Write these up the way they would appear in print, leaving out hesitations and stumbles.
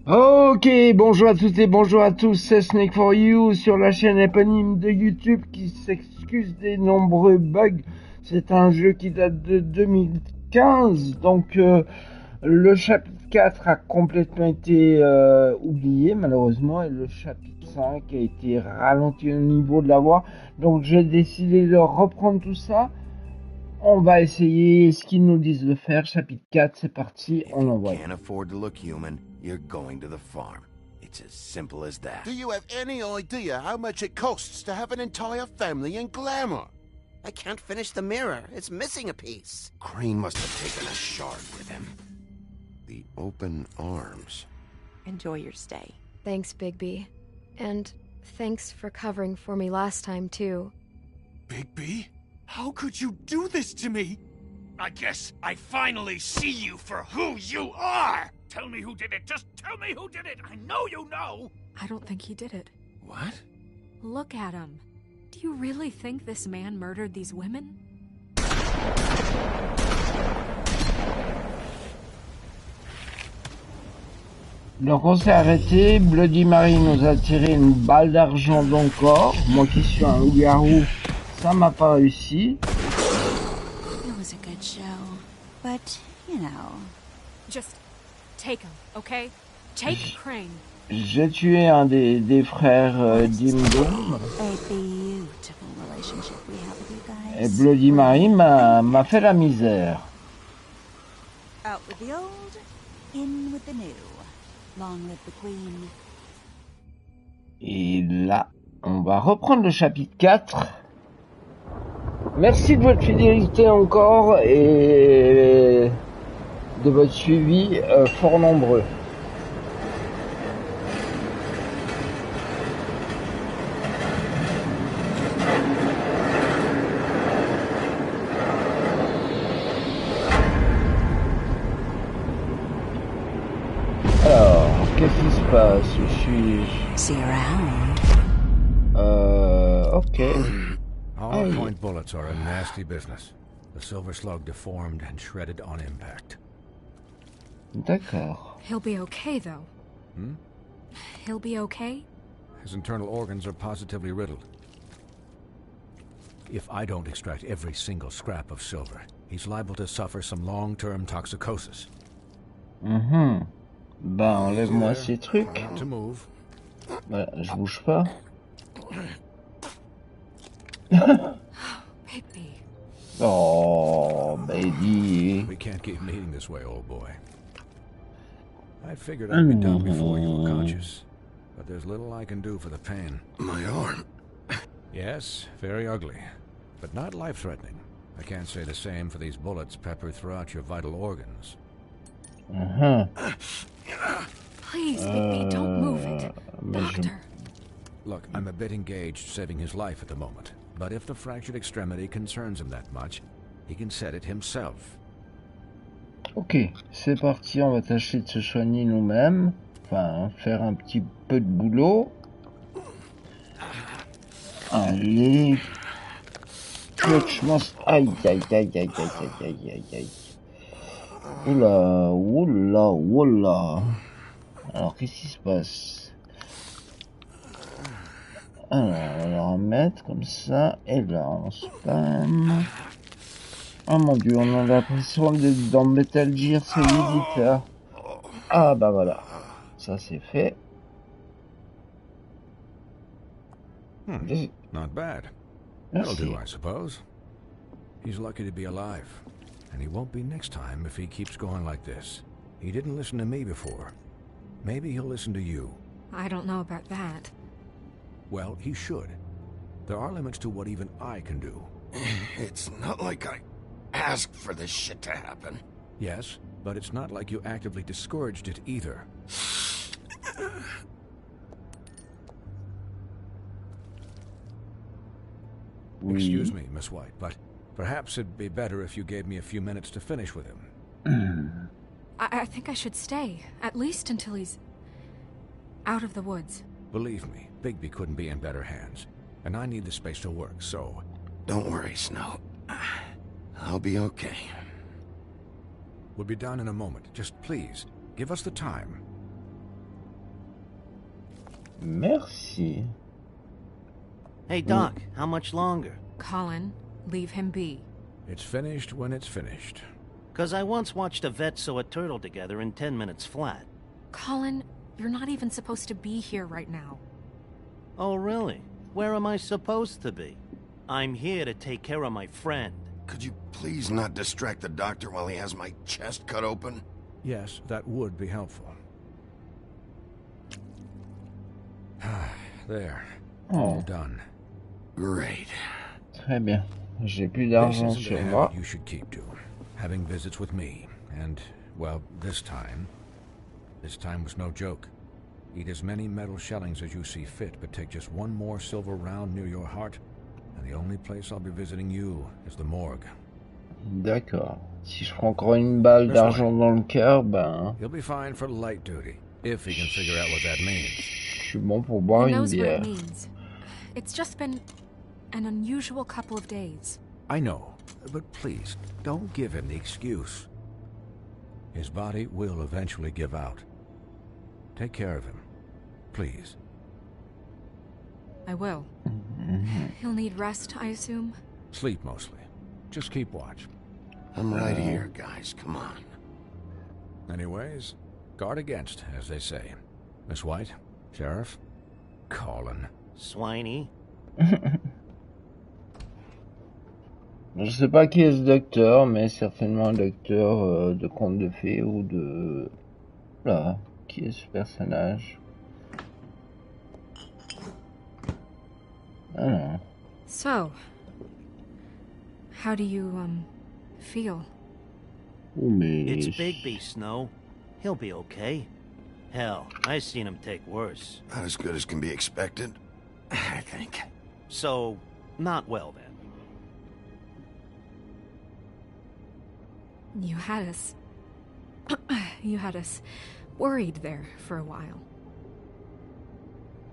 Ok, bonjour à toutes et bonjour à tous, c'est Snake for You sur la chaîne éponyme de YouTube qui s'excuse des nombreux bugs. C'est un jeu qui date de 2015, donc le chapitre 4 a complètement été oublié malheureusement et le chapitre 5 a été ralenti au niveau de la voix. Donc j'ai décidé de reprendre tout ça. On va essayer ce qu'ils nous disent de faire. Chapitre 4, c'est parti, on envoie. Can't afford to look human, you're going to the farm. It's as simple as that. Do you have any idea how much it costs to have an entire family in glamour? I can't finish the mirror. It's missing a piece. Crane must have taken a shard with him. The open arms. Enjoy your stay. Thanks, Bigby. And thanks for covering for me last time, too. Bigby? How could you do this to me? I guess I finally see you for who you are! Tell me who did it! Just tell me who did it! I know you know! I don't think he did it. What? Look at him. Do you really think this man murdered these women? Donc on s'est arrêté, Bloody Mary nous a tiré une balle d'argent dans le corps. Moi qui suis un loup-garou, ça m'a pas réussi. It was a good show, but, you know... Just take him, okay? Take Crane. J'ai tué un des frères d'Imdom. A beautiful relationship we have with you guys. Et Bloody Mary m'a fait la misère. Out with the old, in with the new. Long live the queen. Et là, on va reprendre le chapitre 4. Merci de votre fidélité encore et de votre suivi fort nombreux. Alors, qu'est-ce qui se passe? Je suis... See you around. Ok. Hollow point bullets are a nasty business. The silver slug deformed and shredded on impact. D'accord. He'll be okay, though. Hmm? He'll be okay? His internal organs are positively riddled. If I don't extract every single scrap of silver, he's liable to suffer some long-term toxicosis. Ben, enlève-moi ces trucs. To move. Voilà, je bouge pas. Bigby. Oh, baby. We can't keep meeting this way, old boy. I figured I'd be done before you were conscious, but there's little I can do for the pain. My arm. Yes, very ugly, but not life-threatening. I can't say the same for these bullets peppered throughout your vital organs. Please, Bigby, don't move it. Doctor. Look, I'm a bit engaged saving his life at the moment, but if the fractured extremity concerns him that much, he can set it himself. Ok, c'est parti, on va tâcher de se soigner nous-mêmes. Enfin, faire un petit peu de boulot. Allez. Clutch monstre. Aïe, aïe, aïe, aïe, aïe, aïe, aïe, aïe, aïe. Oula, oula, oula. Alors, qu'est-ce qui se passe? Alors, on va le remettre comme ça. Et là, on spam. Oh mon dieu, on a l'impression d'être dans Metal Gear Solid l'éditeur. Ah bah voilà. Ça c'est fait. Not bad. That'll do, I suppose. He's lucky to be alive. And he won't be next time if he keeps going like this. He didn't listen to me before. Maybe he'll listen to you. I don't know about that. Well, he should. There are limits to what even I can do. It's not like I asked for this shit to happen. Yes, but it's not like you actively discouraged it either. Excuse me, Miss White, but perhaps it'd be better if you gave me a few minutes to finish with him. I think I should stay, at least until he's out of the woods. Believe me, Bigby couldn't be in better hands, and I need the space to work, so... Don't worry, Snow. I'll be okay. We'll be done in a moment. Just please, give us the time. Merci. Hey, Doc, how much longer? Colin, leave him be. It's finished when it's finished. 'Cause I once watched a vet sew a turtle together in 10 minutes flat. Colin, you're not even supposed to be here right now. Oh, really? Where am I supposed to be? I'm here to take care of my friend. Could you please not distract the doctor while he has my chest cut open? Yes, that would be helpful. There. All done. Great. Très bien. J'ai plus This d'argent isn't sur a moi. habit you should keep to. Having visits with me. And, well, this time was no joke. Eat as many metal shellings as you see fit, but take just one more silver round near your heart, and the only place I'll be visiting you is the morgue. D'accord. Si je prends encore une balle d'argent dans le cœur, ben... He'll be fine for light duty, if he can figure out what that means. Je suis bon pour boire He une knows what bière. it means. It's just been an unusual couple of days. I know, but please, don't give him the excuse. His body will eventually give out. Take care of him, please. I will. He'll need rest, I assume. Sleep mostly. Just keep watch. I'm right here, guys. Come on. Anyways, guard against, as they say. Miss White, Sheriff, Colin. Swiney. Je sais pas qui est ce docteur, mais certainement un docteur de conte de fées ou de... Là, qui est ce personnage? Ah non. So, how do you, feel? Oh, mais... It's Bigby, Snow. He'll be okay. Hell, I've seen him take worse. Not as good as can be expected, I think. So, not well then. You had us... you had us worried there for a while.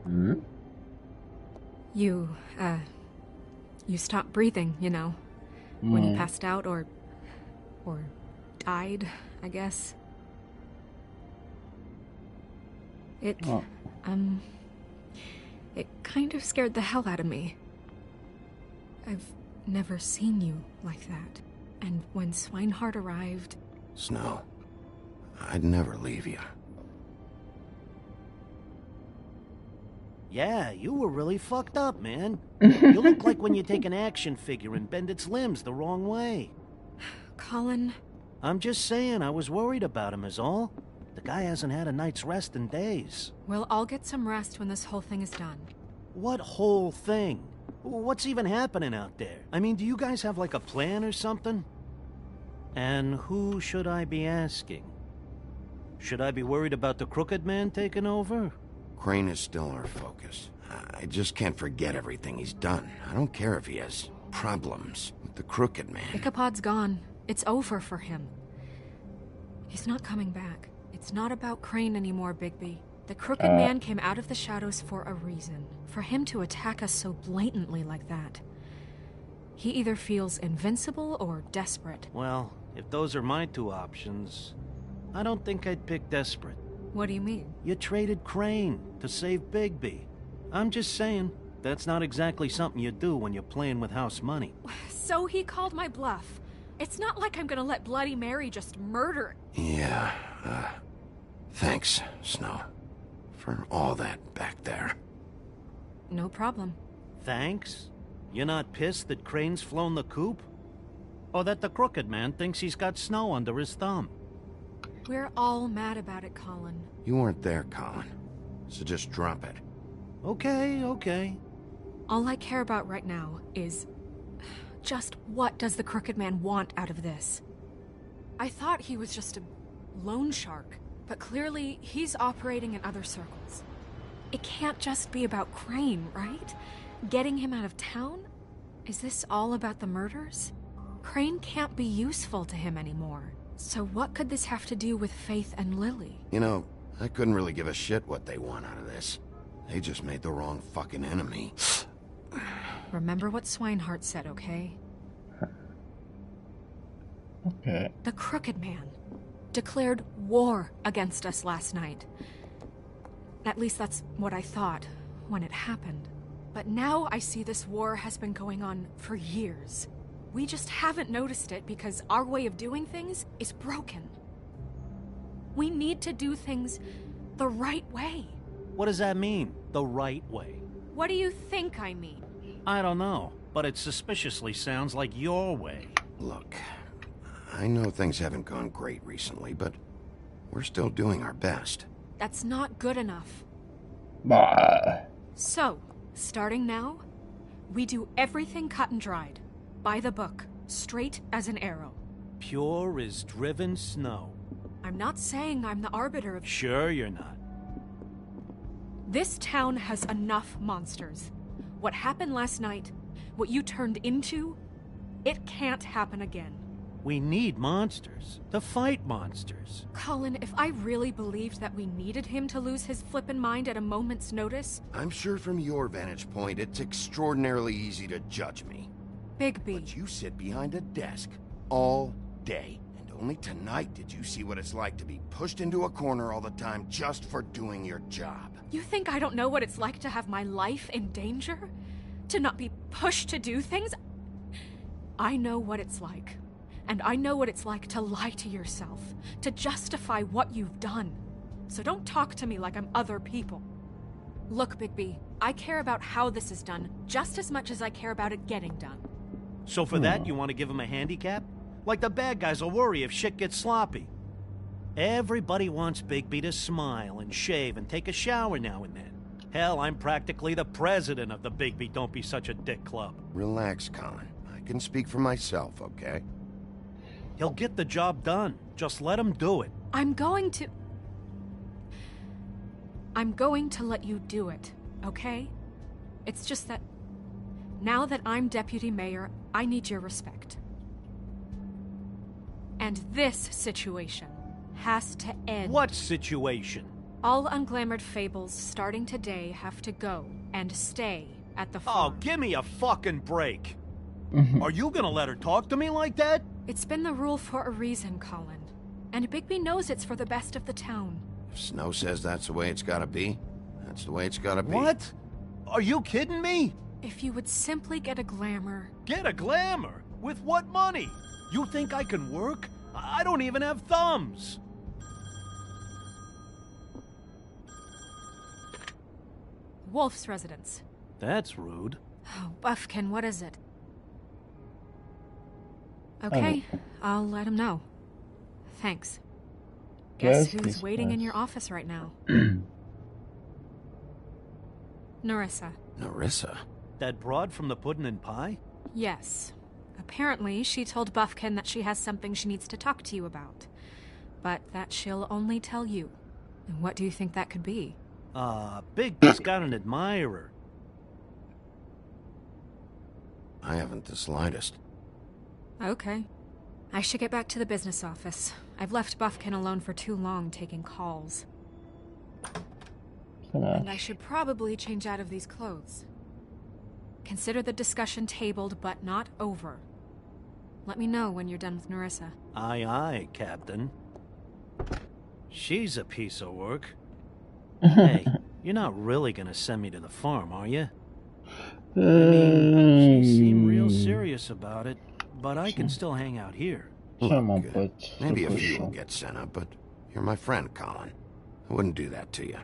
Hmm? You stopped breathing, you know, when you passed out or died, I guess. It kind of scared the hell out of me. I've never seen you like that. And when Swinehart arrived... Snow, I'd never leave you. Yeah, you were really fucked up, man. You look like when you take an action figure and bend its limbs the wrong way. Colin... I'm just saying, I was worried about him is all. The guy hasn't had a night's rest in days. Well, I'll get some rest when this whole thing is done. What whole thing? What's even happening out there? I mean, do you guys have like a plan or something? And who should I be asking? Should I be worried about the Crooked Man taking over? Crane is still our focus. I just can't forget everything he's done. I don't care if he has problems with the Crooked Man. Ichabod's gone. It's over for him. He's not coming back. It's not about Crane anymore, Bigby. The Crooked Man came out of the shadows for a reason. For him to attack us so blatantly like that. He either feels invincible or desperate. Well, if those are my two options, I don't think I'd pick desperate. What do you mean? You traded Crane to save Bigby. I'm just saying, that's not exactly something you do when you're playing with house money. So he called my bluff. It's not like I'm gonna let Bloody Mary just murder... Yeah, thanks, Snow, for all that back there. No problem. Thanks? You're not pissed that Crane's flown the coop? Or that the Crooked Man thinks he's got Snow under his thumb? We're all mad about it, Colin. You weren't there, Colin, so just drop it. Okay, okay. All I care about right now is... just what does the Crooked Man want out of this? I thought he was just a loan shark, but clearly he's operating in other circles. It can't just be about Crane, right? Getting him out of town? Is this all about the murders? Crane can't be useful to him anymore. So what could this have to do with Faith and Lily? You know, I couldn't really give a shit what they want out of this. They just made the wrong fucking enemy. Remember what Swinehart said, okay? Okay. The Crooked Man declared war against us last night. At least that's what I thought when it happened. But now I see this war has been going on for years. We just haven't noticed it because our way of doing things is broken. We need to do things the right way. What does that mean, the right way? What do you think I mean? I don't know, but it suspiciously sounds like your way. Look, I know things haven't gone great recently, but we're still doing our best. That's not good enough. Bah. So, starting now, we do everything cut and dried. By the book, straight as an arrow. Pure as driven snow. I'm not saying I'm the arbiter of... Sure you're not. This town has enough monsters. What happened last night, what you turned into, it can't happen again. We need monsters. To fight monsters. Colin, if I really believed that we needed him to lose his flippin' mind at a moment's notice... I'm sure from your vantage point, it's extraordinarily easy to judge me. Bigby. But you sit behind a desk all day. And only tonight did you see what it's like to be pushed into a corner all the time just for doing your job. You think I don't know what it's like to have my life in danger? To not be pushed to do things? I know what it's like. And I know what it's like to lie to yourself, to justify what you've done. So don't talk to me like I'm other people. Look, Bigby, I care about how this is done just as much as I care about it getting done. So for that, you want to give him a handicap? Like the bad guys will worry if shit gets sloppy. Everybody wants Bigby to smile and shave and take a shower now and then. Hell, I'm practically the president of the Bigby Don't Be Such a Dick Club. Relax, Colin. I can speak for myself, okay? He'll get the job done. Just let him do it. I'm going to let you do it, okay? It's just that now that I'm deputy mayor, I need your respect. And this situation has to end. What situation? All unglamored fables starting today have to go and stay at the farm. Oh, give me a fucking break. Are you gonna let her talk to me like that? It's been the rule for a reason, Colin. And Bigby knows it's for the best of the town. If Snow says that's the way it's gotta be, that's the way it's gotta be. What? Are you kidding me? If you would simply get a glamour... Get a glamour? With what money? You think I can work? I don't even have thumbs. Wolf's residence. That's rude. Oh, Buffkin, what is it? Okay, I'll let him know. Thanks. Guess who's waiting in your office right now? Nerissa. Nerissa? That broad from the puddin' and pie? Yes. Apparently, she told Buffkin that she has something she needs to talk to you about. But that she'll only tell you. And what do you think that could be? Bigby's got an admirer. I haven't the slightest. Okay. I should get back to the business office. I've left Buffkin alone for too long taking calls. And I should probably change out of these clothes. Consider the discussion tabled, but not over. Let me know when you're done with Nerissa. Aye, aye, Captain. She's a piece of work. Hey, you're not really gonna send me to the farm, are you? I mean, she seemed real serious about it, but I can still hang out here. Look, maybe a few will get sent up, but you're my friend, Colin. I wouldn't do that to you.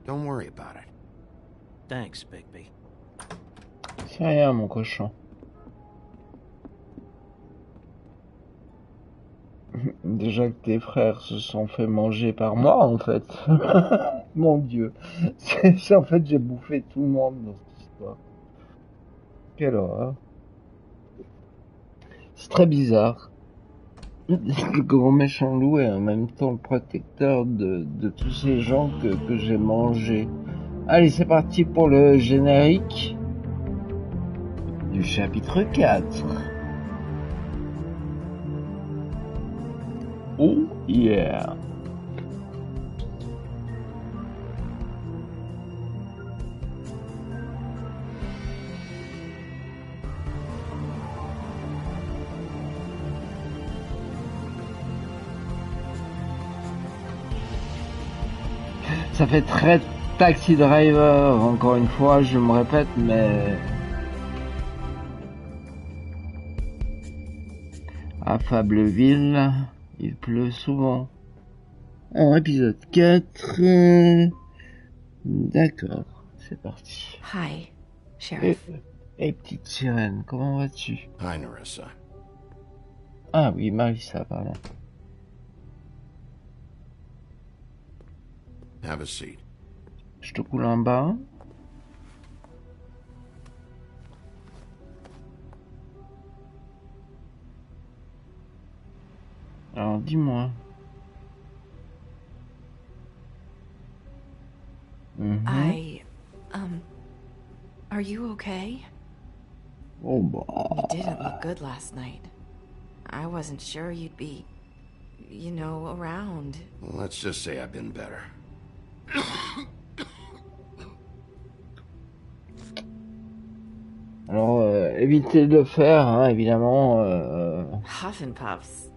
Don't worry about it. Thanks, Bigby. C'est rien, mon cochon. Déjà que tes frères se sont fait manger par moi, en fait. Mon Dieu. En fait, j'ai bouffé tout le monde dans cette histoire. Quelle horreur. C'est très bizarre. Le grand méchant loup est en même temps le protecteur de tous ces gens que j'ai mangés. Allez, c'est parti pour le générique du chapitre 4. Oh yeah. Ça fait très Taxi Driver, encore une fois, je me répète, mais... À Fableville, il pleut souvent. Alors, épisode 4... D'accord, c'est parti. Hi, Sheriff. Et petite sirène, comment vas-tu? Hi, Nerissa. Ah oui, Marissa, pardon. Have a seat. Je te coule un bas. Alors, dis-moi. Are you okay? Oh, bah... You didn't look good last night. I wasn't sure you'd be, you know, around. Well, let's just say I've been better. Alors, évitez de le faire, hein, évidemment. Huff and puffs.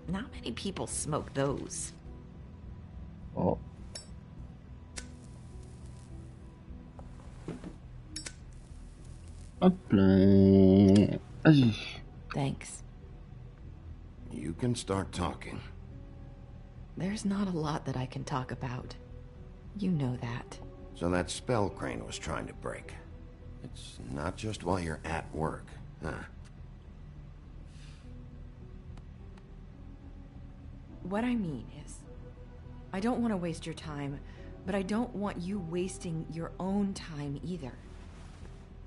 Not many people smoke those. Oh. Hop là. Vas-y. Thanks. You can start talking. There's not a lot that I can talk about. You know that. So that spell Crane was trying to break. It's not just while you're at work, huh? What I mean is, I don't want to waste your time, but I don't want you wasting your own time either.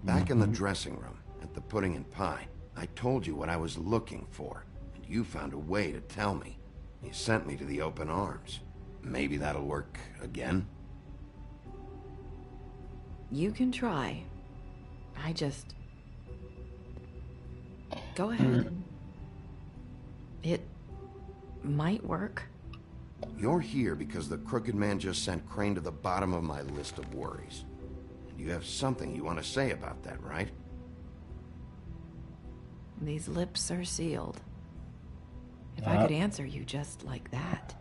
Back in the dressing room, at the pudding and pie, I told you what I was looking for, and you found a way to tell me. You sent me to the open arms. Maybe that'll work again? You can try. I just... Go ahead. It might work. You're here because the Crooked Man just sent Crane to the bottom of my list of worries. And you have something you want to say about that, right? These lips are sealed. If I could answer you just like that,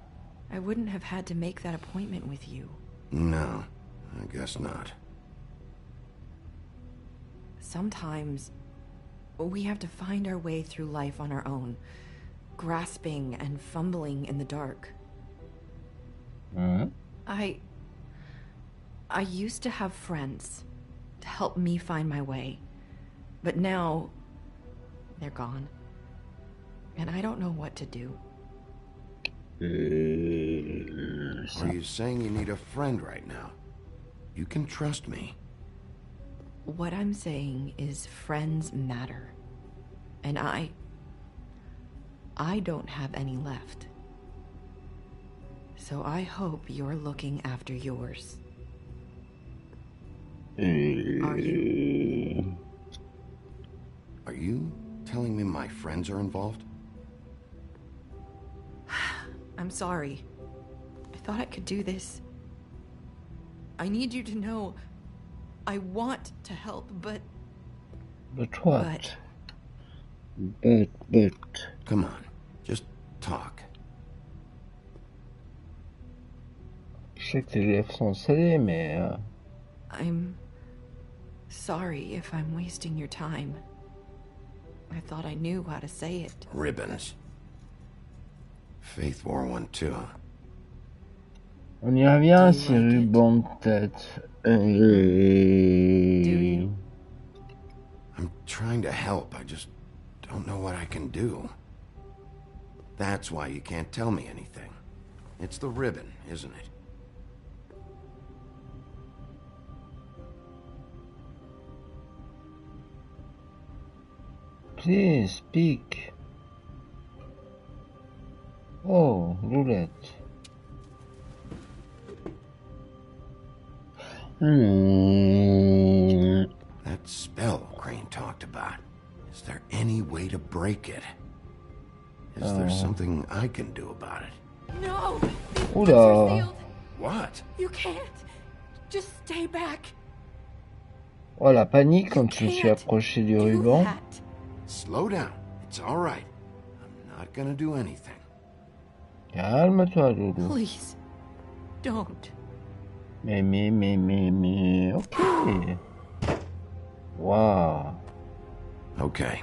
I wouldn't have had to make that appointment with you. No, I guess not. Sometimes we have to find our way through life on our own, grasping and fumbling in the dark. I used to have friends to help me find my way, but now they're gone, and I don't know what to do. Are you saying you need a friend right now? You can trust me. What I'm saying is friends matter. And I don't have any left. So I hope you're looking after yours. Are you? Are you telling me my friends are involved? I'm sorry. I thought I could do this. I need you to know I want to help, but... But what? But... Come on, just talk. Je sais que tes lèvres sont scellées, mais... I'm sorry if I'm wasting your time. I thought I knew how to say it. Ribbons. Faith wore one too. On y revient, c'est ruban de tête. I'm trying to help, I just don't know what I can do. That's why you can't tell me anything. It's the ribbon, isn't it? Please speak. Oh, roulette. That spell Crane talked about. Is there any way to break it? Is there something I can do about it? No! Oula. What? You can't! Just stay back! Oh, la panique quand je me suis approché du ruban. Slow down. It's all right. I'm not gonna do anything. Calme-toi, Loulou. Please, don't. Mais, ok. Wow. Okay,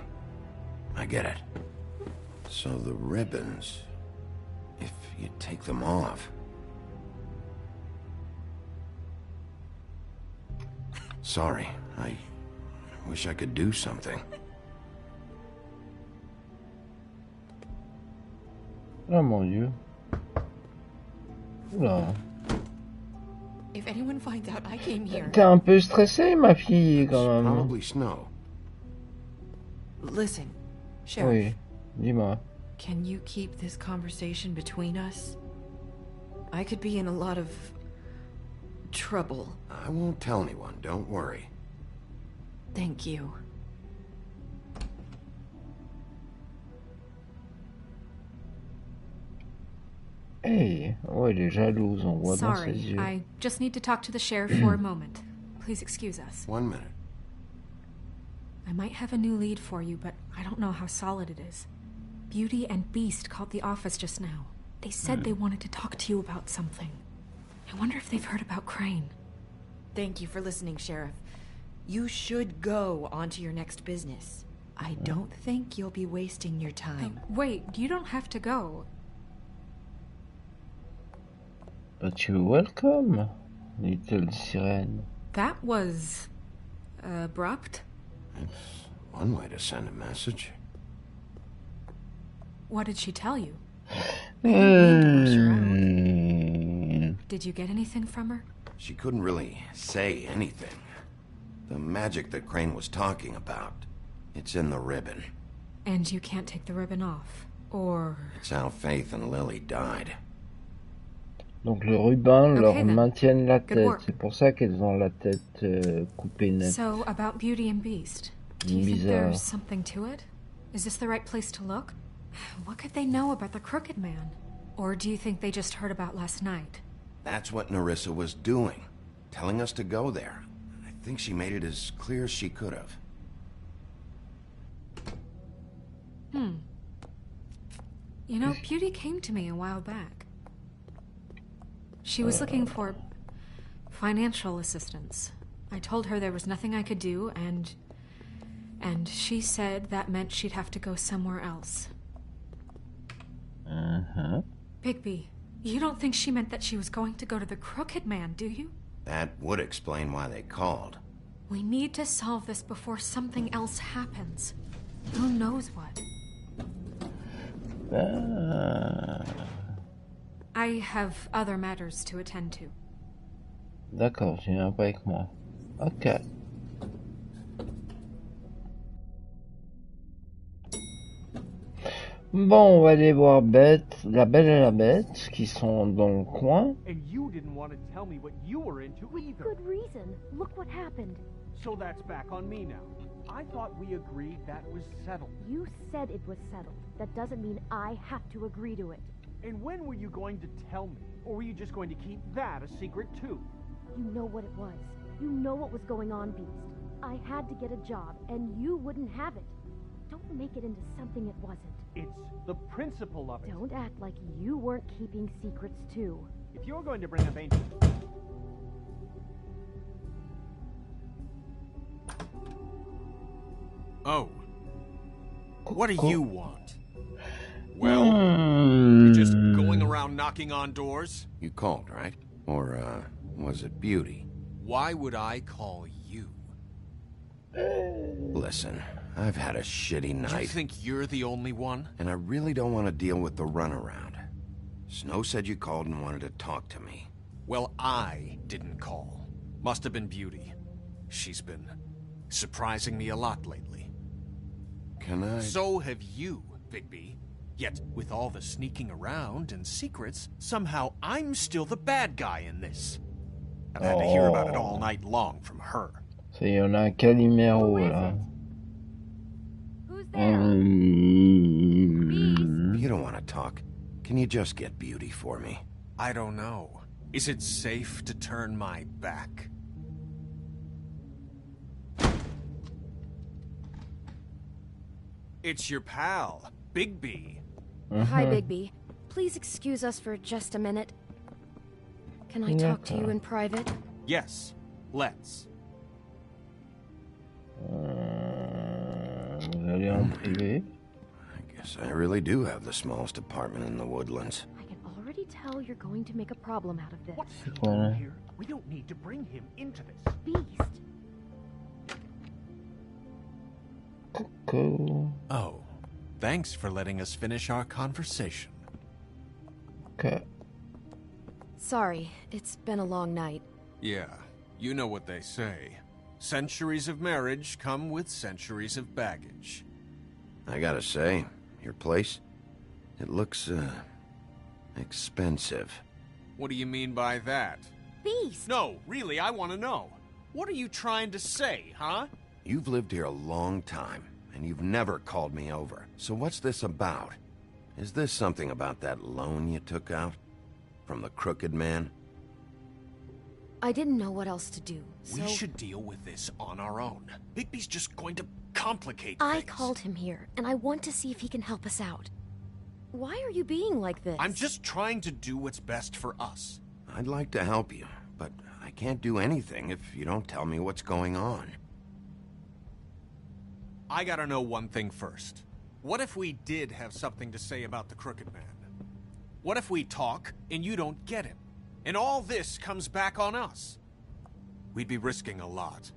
I get it. So the ribbons, if you take them off... Sorry, I wish I could do something. Oh mon Dieu. Oula. If anyone finds out I came here... T'es un peu stressée, ma fille, quand même. Probably snow. Listen, Sheriff. Oui, dis-moi. Can you keep this conversation between us? I could be in a lot of... trouble. I won't tell anyone, don't worry. Thank you. Hey, oh, elle est jalouse, on voit dans ses Sorry, yeux. I just need to talk to the sheriff for a moment. Please excuse us. 1 minute. I might have a new lead for you, but I don't know how solid it is. Beauty and Beast called the office just now. They said they wanted to talk to you about something. I wonder if they've heard about Crane. Thank you for listening, Sheriff. You should go on to your next business. I don't think you'll be wasting your time. Wait, you don't have to go. But you're welcome, little sirène. That was... abrupt? It's one way to send a message. What did she tell you? I didn't mean to rush her out. Did you get anything from her? She couldn't really say anything. The magic that Crane was talking about, it's in the ribbon. And you can't take the ribbon off, or... It's how Faith and Lily died. Donc le ruban leur then. maintient la Good tête. work. C'est pour ça qu'elles ont la tête coupée net. So, about Beauty and Beast. Do you think Bizarre. there's something to it? Is this the right place to look? What could they know about the Crooked Man? Or do you think they just heard about last night? That's what Nerissa was doing. Telling us to go there. I think she made it as clear as she could have. You know, Beauty came to me a while back. She was looking for financial assistance. I told her there was nothing I could do, and she said that meant she'd have to go somewhere else. Bigby, you don't think she meant that she was going to go to the Crooked Man, do you? That would explain why they called. We need to solve this before something else happens. Who knows what? I have other matters to attend to. D'accord, tu viens pas avec moi. Ok. Bon, on va aller voir Bête, la Belle et la Bête, qui sont dans le coin. And you didn't want to tell me what you were into either. Good reason. Look what happened. So that's back on me now. I thought we agreed that was settled. You said it was settled. That doesn't mean I have to agree to it. And when were you going to tell me? Or were you just going to keep that a secret too? You know what it was. You know what was going on, Beast. I had to get a job, and you wouldn't have it. Don't make it into something it wasn't. It's the principle of it. Don't act like you weren't keeping secrets too. If you're going to bring up ancient... Oh. What do you want? Well, you just going around knocking on doors? You called, right? Or, was it Beauty? Why would I call you? Listen, I've had a shitty night. You think you're the only one? And I really don't want to deal with the runaround. Snow said you called and wanted to talk to me. Well, I didn't call. Must have been Beauty. She's been surprising me a lot lately. Can I... So have you, Bigby. Yet, with all the sneaking around and secrets, somehow I'm still the bad guy in this. I've had to hear about it all night long from her. Ça y est, on a un Calimero là. Who's there? You don't want to talk. Can you just get Beauty for me? I don't know. Is it safe to turn my back? It's your pal, Bigby. Hi, Bigby. Please excuse us for just a minute. Can I talk to you in private? Yes, let's. Vous allez en privé. I guess I really do have the smallest apartment in the woodlands. I can already tell you're going to make a problem out of this. What's he doing here? We don't need to bring him into this. Beast. Cool. Oh, thanks for letting us finish our conversation. Okay. Sorry, it's been a long night. Yeah, you know what they say. Centuries of marriage come with centuries of baggage. I gotta say, your place, it looks, expensive. What do you mean by that? Beast! No, really, I want to know. What are you trying to say, huh? You've lived here a long time, and you've never called me over. So what's this about? Is this something about that loan you took out? From the crooked man? I didn't know what else to do, so... We should deal with this on our own. Bigby's just going to complicate I things. called him here, and I want to see if he can help us out. Why are you being like this? I'm just trying to do what's best for us. I'd like to help you, but I can't do anything if you don't tell me what's going on. I gotta know one thing first. What if we did have something to say about the Crooked Man? What if we talk, and you don't get him? And all this comes back on us? We'd be risking a lot.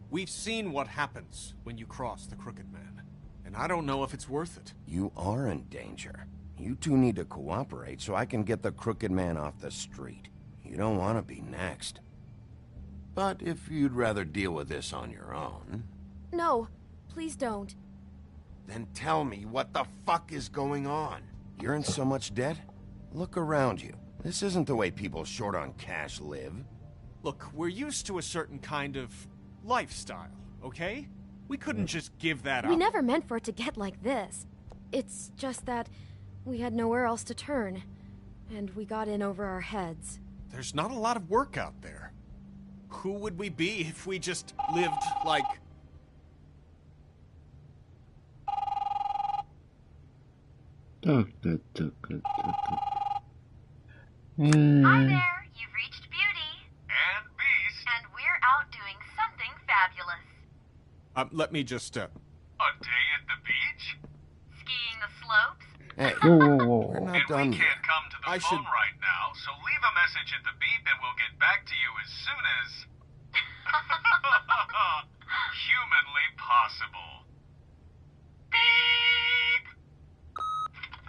We've seen what happens when you cross the Crooked Man, and I don't know if it's worth it. You are in danger. You two need to cooperate so I can get the Crooked Man off the street. You don't want to be next. But if you'd rather deal with this on your own... No, please don't. Then tell me what the fuck is going on. You're in so much debt? Look around you. This isn't the way people short on cash live. Look, we're used to a certain kind of lifestyle, okay? We couldn't just give that up. We never meant for it to get like this. It's just that we had nowhere else to turn, and we got in over our heads. There's not a lot of work out there. Who would we be if we just lived like... Hi there, you've reached Beauty. And Beast. And we're out doing something fabulous. Let me just, A day at the beach? Skiing the slopes? Hey, whoa. we're not And done we yet. can't come to the phone right now, so leave a message at the beep and we'll get back to you as soon as... humanly possible. Beep!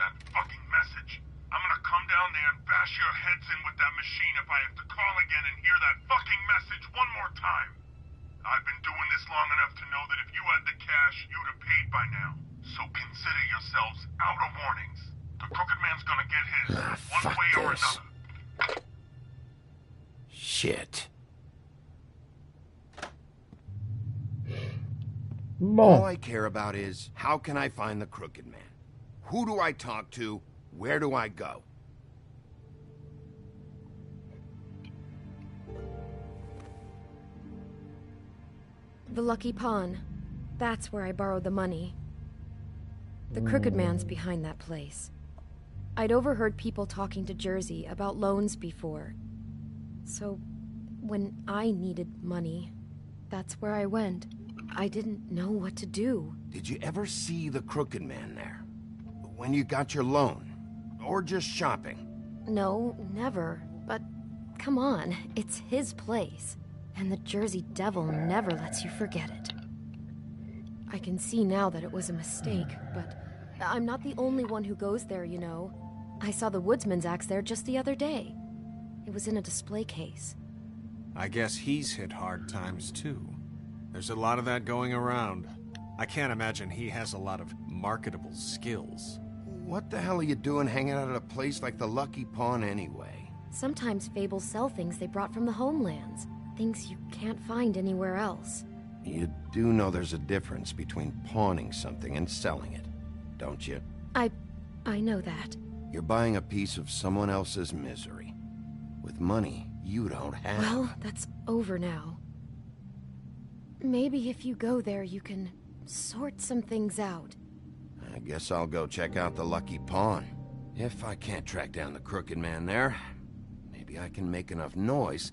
That fucking message. I'm gonna come down there and bash your heads in with that machine if I have to call again and hear that fucking message one more time. I've been doing this long enough to know that if you had the cash, you'd have paid by now. So consider yourselves out of warnings. The Crooked Man's gonna get his, one fuck way or this. another. Shit. Bon. All I care about is, how can I find the Crooked Man? Who do I talk to? Where do I go? The Lucky Pawn. That's where I borrowed the money. The Crooked Man's behind that place. I'd overheard people talking to Jersey about loans before. So, when I needed money, that's where I went. I didn't know what to do. Did you ever see the Crooked Man there? When you got your loan? Or just shopping? No, never. But, come on, it's his place. And the Jersey Devil never lets you forget it. I can see now that it was a mistake, but I'm not the only one who goes there, you know. I saw the Woodsman's axe there just the other day. It was in a display case. I guess he's hit hard times too. There's a lot of that going around. I can't imagine he has a lot of marketable skills. What the hell are you doing hanging out at a place like the Lucky Pawn anyway? Sometimes fables sell things they brought from the homelands. Things you can't find anywhere else. You do know there's a difference between pawning something and selling it, don't you? I know that. You're buying a piece of someone else's misery. With money you don't have. Well, that's over now. Maybe if you go there, you can sort some things out. I guess I'll go check out the Lucky Pawn. If I can't track down the Crooked Man there, maybe maybe I can make enough noise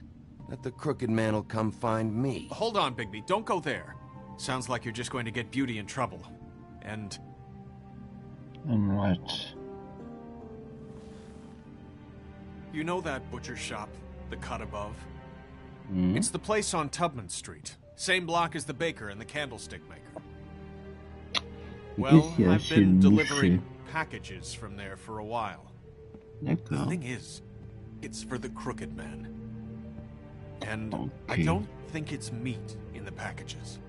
that the Crooked Man will come find me. Hold on, Bigby. Don't go there. Sounds like you're just going to get Beauty in trouble. And what? You know that butcher shop, the cut above? Mm. It's the place on Tubman Street. Same block as the baker and the candlestick maker. Well, I've been delivering packages from there for a while. The thing is, it's for the Crooked Man. And I don't think it's meat in the packages.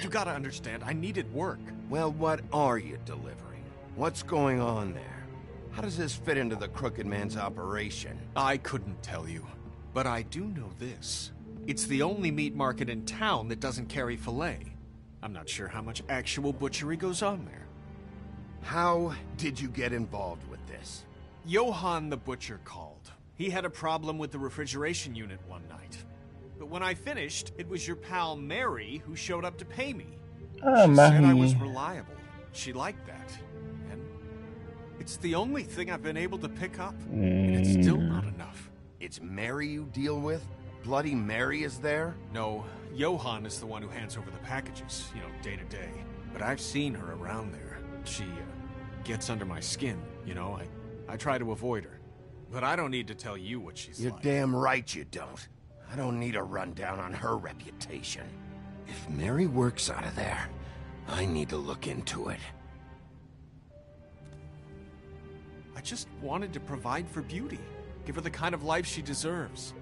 You gotta understand, I needed work. Well, what are you delivering? What's going on there? How does this fit into the Crooked Man's operation? I couldn't tell you, but I do know this. It's the only meat market in town that doesn't carry filet. I'm not sure how much actual butchery goes on there. How did you get involved with this? Johann the butcher called. He had a problem with the refrigeration unit one night. But when I finished, it was your pal Mary who showed up to pay me. She said I was reliable. She liked that. And it's the only thing I've been able to pick up. And it's still not enough. It's Mary you deal with? Bloody Mary is there? No, Johann is the one who hands over the packages, day to day. But I've seen her around there. She gets under my skin, I try to avoid her. But I don't need to tell you what she's You're like. damn right you don't. I don't need a rundown on her reputation. If Mary works out of there, I need to look into it. I just wanted to provide for Beauty. Give her the kind of life she deserves.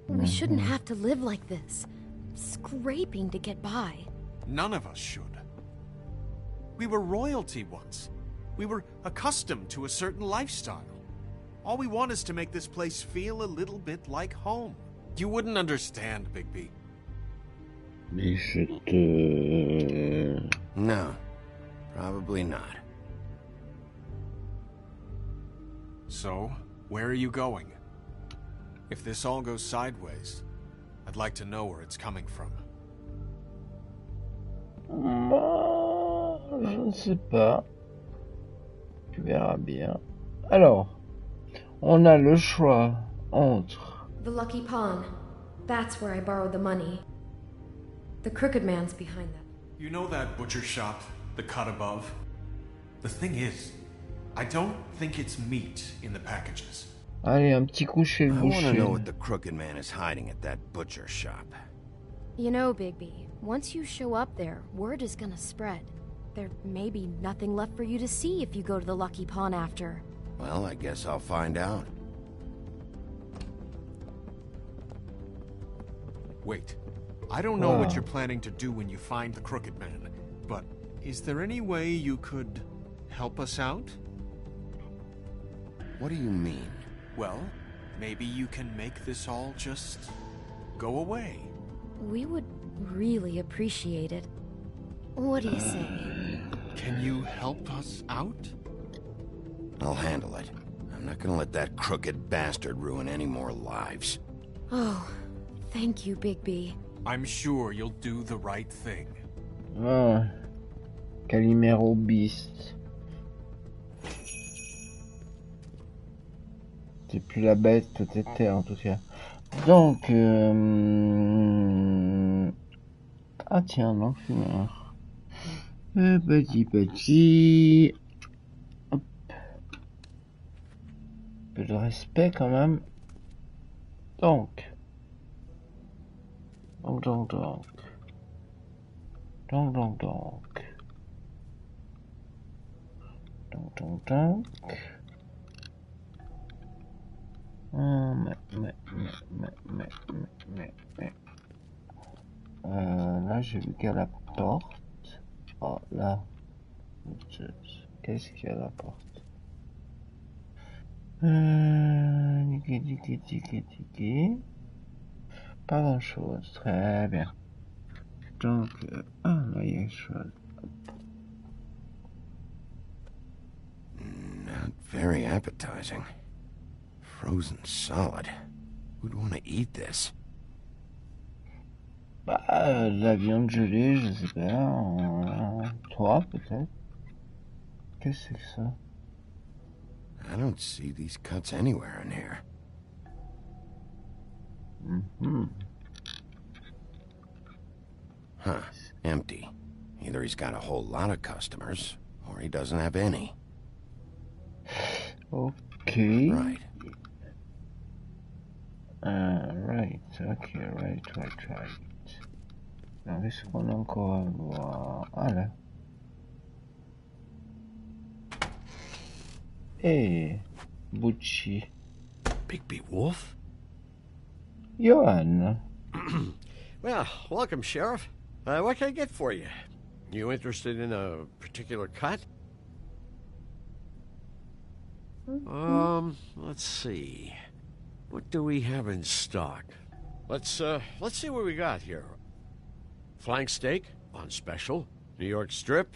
We shouldn't have to live like this, scraping to get by. None of us should. We were royalty once. We were accustomed to a certain lifestyle. All we want is to make this place feel a little bit like home. You wouldn't understand, Bigby. No, probably not. So, where are you going? If this all goes sideways, I'd like to know where it's coming from. Je ne sais pas. Tu verras bien. Alors, on a le choix entre... The Lucky Pawn. That's where I borrowed the money. The Crooked Man's behind that. You know that butcher shop, the cut above? The thing is, I don't think it's meat in the packages. Allez, un petit coup chez le I want to know boucher. what the Crooked Man is hiding at that butcher shop. You know, Bigby, once you show up there, word is gonna spread. There may be nothing left for you to see if you go to the Lucky Pawn after. Well, I guess I'll find out. Wait, I don't know what you're planning to do when you find the Crooked Man, but is there any way you could help us out? What do you mean? Well, maybe you can make this all just go away. We would really appreciate it. What do you say? Can you help us out? I'll handle it. I'm not gonna let that crooked bastard ruin any more lives. Oh, thank you, Bigby. I'm sure you'll do the right thing. Ah, Calimero Beast. C'est plus la bête que t'étais en tout cas. Donc, ah tiens, l'enfumeur. Petit. Hop. Un peu de respect quand même. Donc. Là, j'ai vu qu'à la porte. Oh, là. Qu'est-ce qu'il y a à la porte? Pas grand chose. Très bien. Donc, là, il y a quelque chose. Not very appetizing. Frozen solid. Who'd want to eat this? Bah, de la viande gelée, je sais pas. Toi, peut-être. Qu'est-ce que c'est que ça? I don't see these cuts anywhere in here. Huh, empty. Either he's got a whole lot of customers, or he doesn't have any. Okay. Right. Right, okay, right. Alors, qu'est-ce qu'on a encore à voir? Ah là. Hey, Bucci. Bigby Wolf? Johan. Well, welcome, Sheriff. What can I get for you? You interested in a particular cut? Let's see. What do we have in stock? Let's see what we got here. Flank steak on special. New York strip.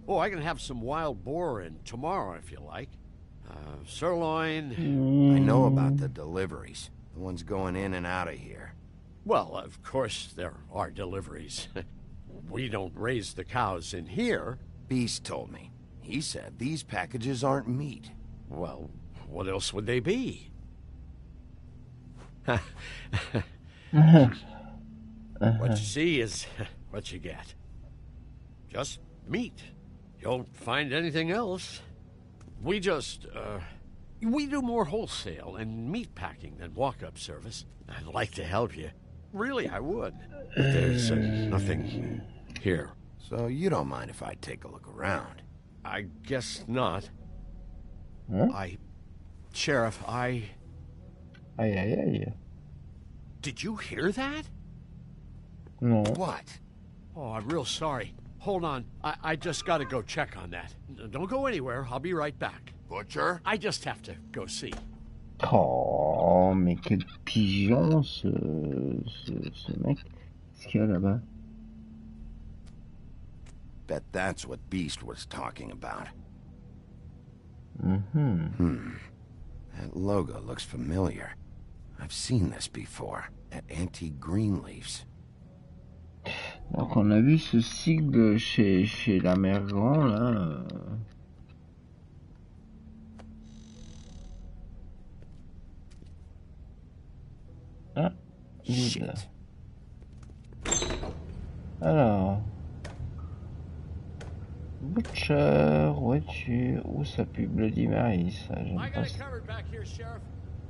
I can have some wild boar in tomorrow if you like. Sirloin. I know about the deliveries. The ones going in and out of here. Well, of course there are deliveries. We don't raise the cows in here. Beast told me. He said these packages aren't meat. Well, what else would they be? What you see is what you get. Just meat. You don't find anything else. We just, we do more wholesale and meat packing than walk-up service. I'd like to help you. Really, I would. But there's nothing here. So you don't mind if I take a look around? I guess not. Huh? Sheriff, Aye, aye, aye. Did you hear that? No. What? Oh, I'm real sorry. Hold on. I just gotta go check on that. Don't go anywhere. I'll be right back. Butcher? I just have to go see. Oh, mais quel pigeon ce mec. Qu'est-ce qu'il y a là-bas? Bet that's what Beast was talking about. That logo looks familiar. I've seen this before at Antique Greenleaf's. Donc on a vu ce sigle chez la mère Grand là. Ah, vide. Alors, Butcher, où es-tu? Où ça pue Bloody Mary, ça, j'aime I pas got it ça. covered back here, Sheriff.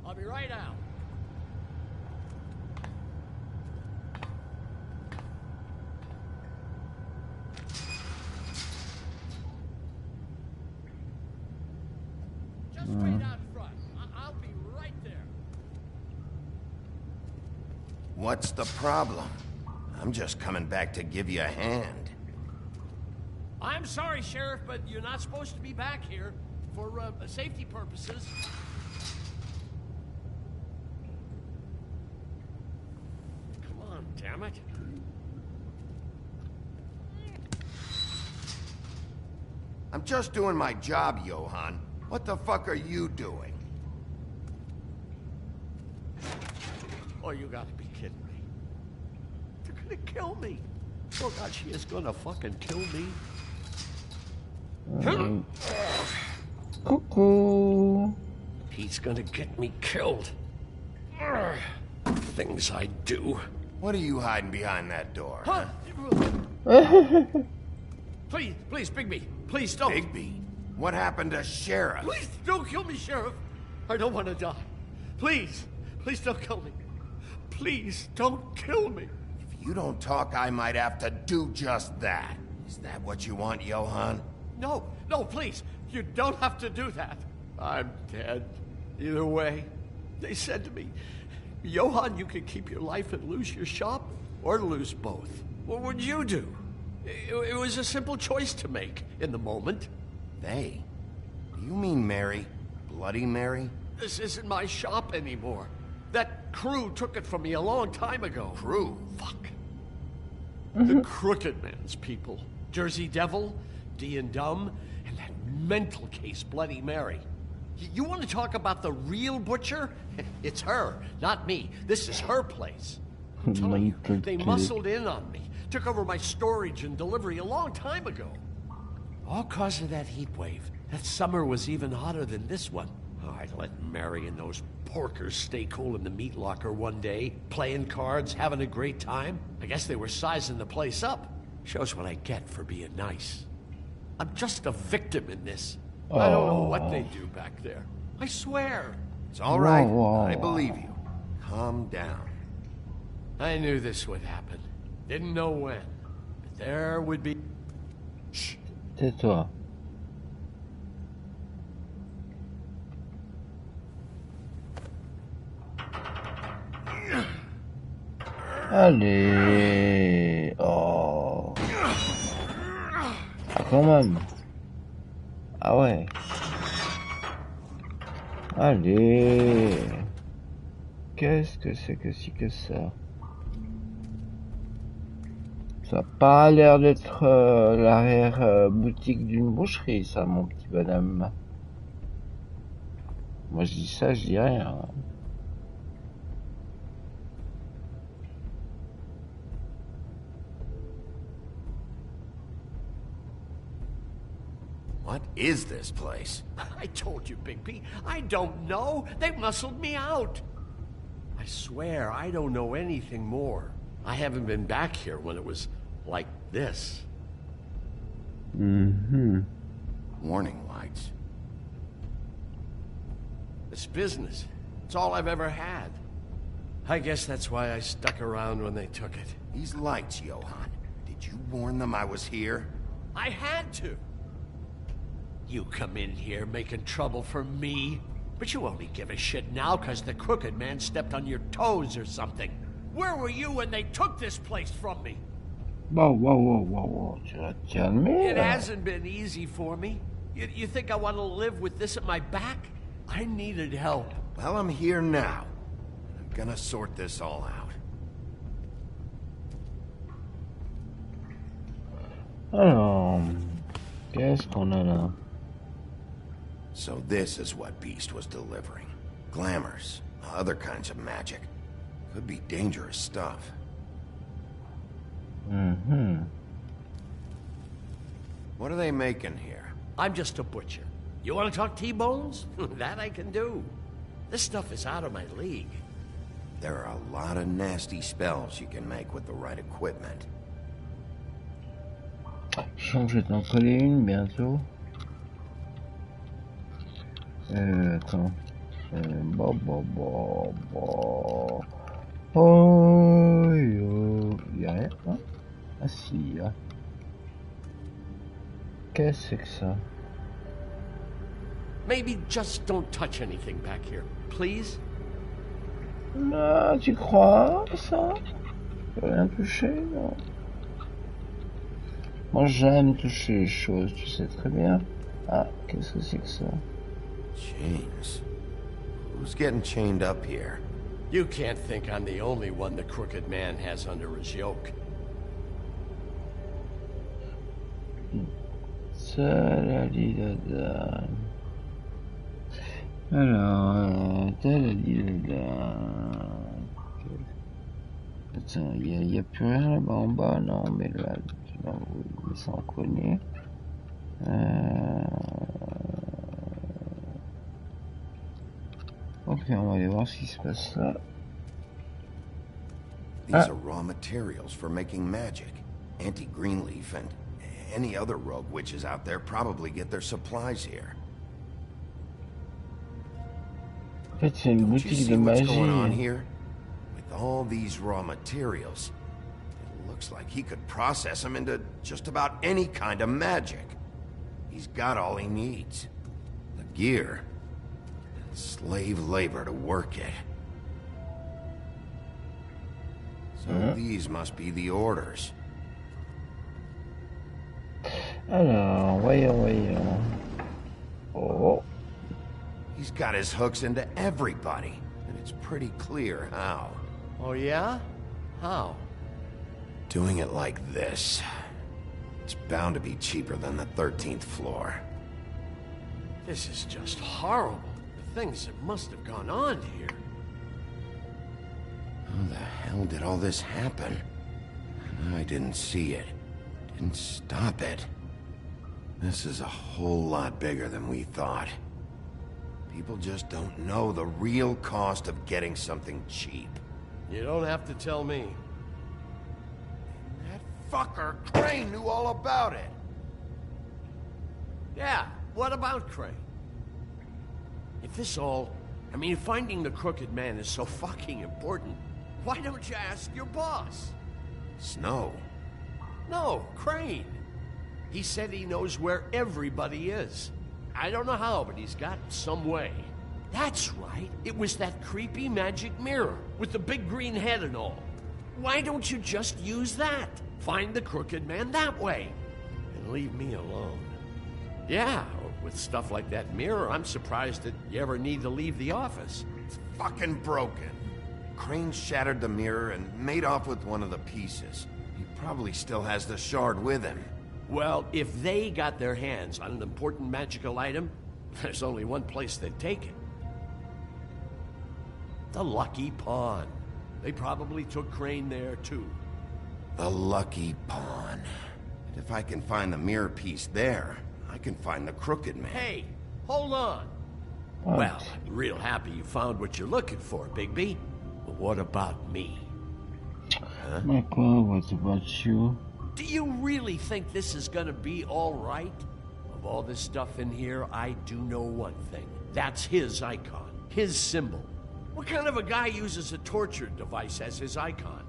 I'll be right out. Just wait out front. I'll be right there. What's the problem? I'm just coming back to give you a hand. I'm sorry, Sheriff, but you're not supposed to be back here for safety purposes. Come on, damn it. I'm just doing my job, Johan. What the fuck are you doing? Oh, you gotta be kidding me. They're gonna kill me. Oh, God, she is gonna fucking kill me. Coucou. He's gonna get me killed. Things I do. What are you hiding behind that door? Huh? Please, Bigby. Please don't. Bigby? What happened to Sheriff? Please don't kill me, Sheriff. I don't want to die. Please don't kill me. Please don't kill me. If you don't talk, I might have to do just that. Is that what you want, Johan? No, please. You don't have to do that. I'm dead. Either way. They said to me, Johan, you could keep your life and lose your shop, or lose both. What would you do? It was a simple choice to make in the moment. They? Do you mean Mary? Bloody Mary? This isn't my shop anymore. That crew took it from me a long time ago. Crew? Fuck. The Crooked Man's people. Jersey Devil, D and Dumb, and that mental case Bloody Mary. You want to talk about the real butcher? It's her, not me. This is her place. I'm telling you, they muscled in on me. Took over my storage and delivery a long time ago. All cause of that heat wave That summer was even hotter than this one. Oh, I'd let Mary and those porkers stay cool in the meat locker one day, playing cards, having a great time. I guess they were sizing the place up. Shows what I get for being nice. I'm just a victim in this. I don't know what they do back there. I swear. It's all right. I believe you. Calm down. I knew this would happen. Didn't know when. But there would be... Chut, tais-toi. Allez. Oh. Ah, quand même. Ah ouais. Allez. Qu'est-ce que c'est que si que ça? Ça n'a pas l'air d'être l'arrière-boutique d'une boucherie, ça, mon petit bonhomme. Moi, je dis ça, je dis rien. What is this place? I told you, Bigby. I don't know. They muscled me out. I swear, I don't know anything more. I haven't been back here when it was like this. Mm-hmm. Warning lights. It's business. It's all I've ever had. I guess that's why I stuck around when they took it. These lights, Johann. Did you warn them I was here? I had to. You come in here making trouble for me, but you only give a shit now because the Crooked Man stepped on your toes or something. Where were you when they took this place from me? Whoa. Tu vas te calmer, It là. hasn't been easy for me. You think I want to live with this at my back? I needed help. Well, I'm here now. I'm gonna sort this all out. Alors, qu'est-ce qu'on a là? So this is what Beast was delivering. Glamours, other kinds of magic. Could be dangerous stuff. Mm-hmm. What are they making here? I'm just a butcher. You want to talk T-bones? That I can do. This stuff is out of my league. There are a lot of nasty spells you can make with the right equipment. Je vais t'en coller une bientôt. Attends. Oh, y'a rien, hein? Ah si, y'a. Qu'est-ce que c'est que ça? Maybe just don't touch anything back here, please? Ah, tu crois ça? Je peux rien toucher, non? Moi j'aime toucher les choses, tu sais très bien. Ah, qu'est-ce que c'est que ça? Chains. Who's getting chained up here? You can't think I'm the only one the Crooked Man has under his yoke. Talalilada. Alors, talalilada. Attends, il n'y a plus rien là-bas en bas, non, mais là, non, oui, ça on connaît. Ok, on va aller voir ce qui se passe là. These are raw materials for making magic. Auntie Greenleaf and any other rogue witches out there probably get their supplies here. En fait, c'est une Don't you boutique see de what's magie. going on here? With all these raw materials, it looks like he could process them into just about any kind of magic. He's got all he needs. The gear, and slave labor to work it. So these must be the orders. Alors, voyons. Oh. He's got his hooks into everybody, and it's pretty clear how. Oh yeah? How? Doing it like this. It's bound to be cheaper than the 13th floor. This is just horrible. The things that must have gone on here. How the hell did all this happen? I didn't see it. Didn't stop it. This is a whole lot bigger than we thought. People just don't know the real cost of getting something cheap. You don't have to tell me. That fucker Crane knew all about it. Yeah, what about Crane? If this all... I mean, if finding the Crooked Man is so fucking important, why don't you ask your boss? Snow? No, Crane. He said he knows where everybody is. I don't know how, but he's got some way. That's right. It was that creepy magic mirror with the big green head and all. Why don't you just use that? Find the Crooked Man that way. And leave me alone. Yeah, with stuff like that mirror, I'm surprised that you ever need to leave the office. It's fucking broken. Crane shattered the mirror and made off with one of the pieces. He probably still has the shard with him. Well, if they got their hands on an important magical item, there's only one place they'd take it. The Lucky Pawn. They probably took Crane there, too. The Lucky Pawn. And if I can find the mirror piece there, I can find the Crooked Man. Hey, hold on. What? Well, I'm real happy you found what you're looking for, Bigby. But what about me? Huh? Michael, what about you? Do you really think this is gonna be all right? Of all this stuff in here, I do know one thing. That's his icon, his symbol. What kind of a guy uses a torture device as his icon?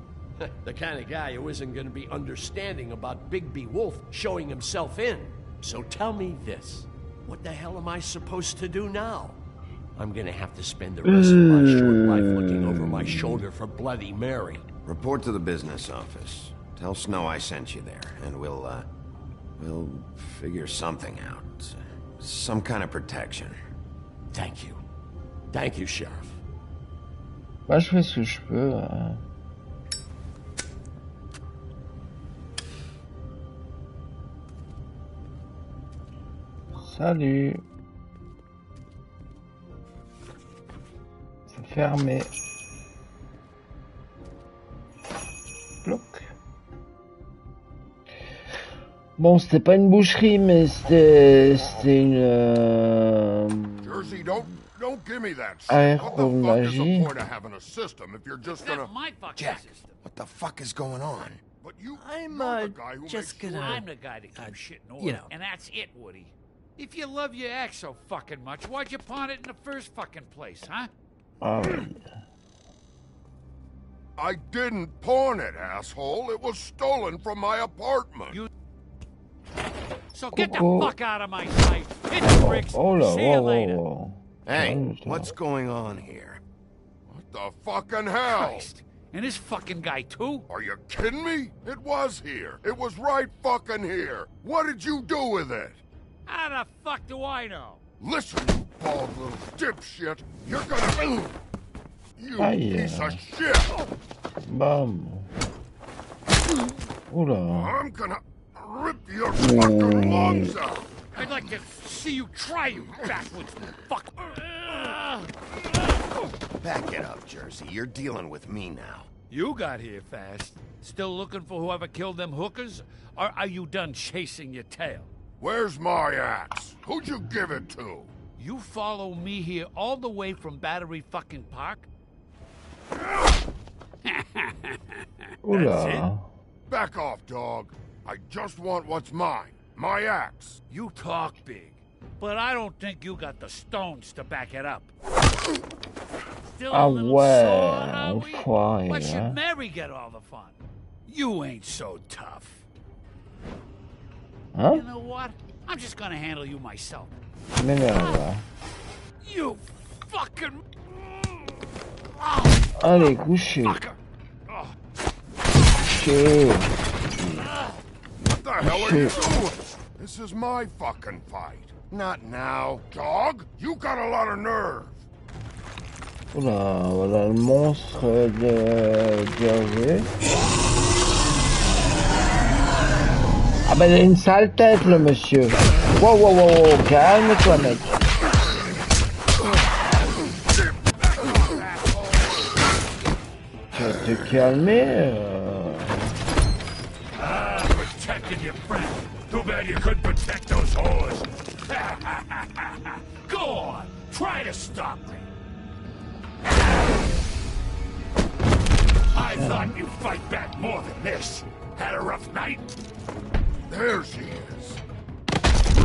The kind of guy who isn't gonna be understanding about Bigby Wolf showing himself in. So tell me this. What the hell am I supposed to do now? I'm gonna have to spend the rest of my short life looking over my shoulder for Bloody Mary. Report to the business office. Tell Snow I sent you there, and we'll figure something out. Some kind of protection. Thank you. Thank you, Sheriff. Moi, je fais ce que je peux. Salut. C'est fermé. Bloc. Bon, c'était pas une boucherie, mais c'était une Jersey, don't give me that shit. aéromagie. What the fuck is the point of having a system if you're just gonna... Jack, what the fuck is going on? But you, I'm you're the guy who just makes gonna. I'm the guy to keep shit in order, you know. and that's it, Woody. If you love your ex so fucking much, why'd you pawn it in the first fucking place, huh? I didn't pawn it, asshole. It was stolen from my apartment. So get the fuck out of my sight. Hit the bricks. See you later. Hey, what's going on here? What the fucking hell? Christ. And this fucking guy, too? Are you kidding me? It was here. It was right fucking here. What did you do with it? How the fuck do I know? Listen, you bald little dipshit. You're gonna... You piece of shit. Bam. Oula. I'm gonna rip your fucking lungs out. I'd like to see you try, you backwoods fuck. Back it up, Jersey. You're dealing with me now. You got here fast. Still looking for whoever killed them hookers? Or are you done chasing your tail? Where's my axe? Who'd you give it to? You follow me here all the way from Battery fucking Park? That's it? Back off, dog. I just want what's mine. My axe. You talk big, but I don't think you got the stones to back it up. Still a little sore, are we? Why should Mary get all the fun? You ain't so tough. Huh? You know what? I'm just gonna handle you myself. You fucking... Allez, couchez. Couchez. What the hell are you doing? This is my fucking fight. Not now, dog. You got a lot of nerve. Oula, voilà le monstre de Jersey. Ah ben il a une sale tête le monsieur. Wow, wow, wow, wow. Calme-toi mec. Tu vas te calmer Protecting your friend. Do Too bad you couldn't protect those whores. Go on, try to stop me. I thought you'd fight back more than this. Had a rough night? There she is.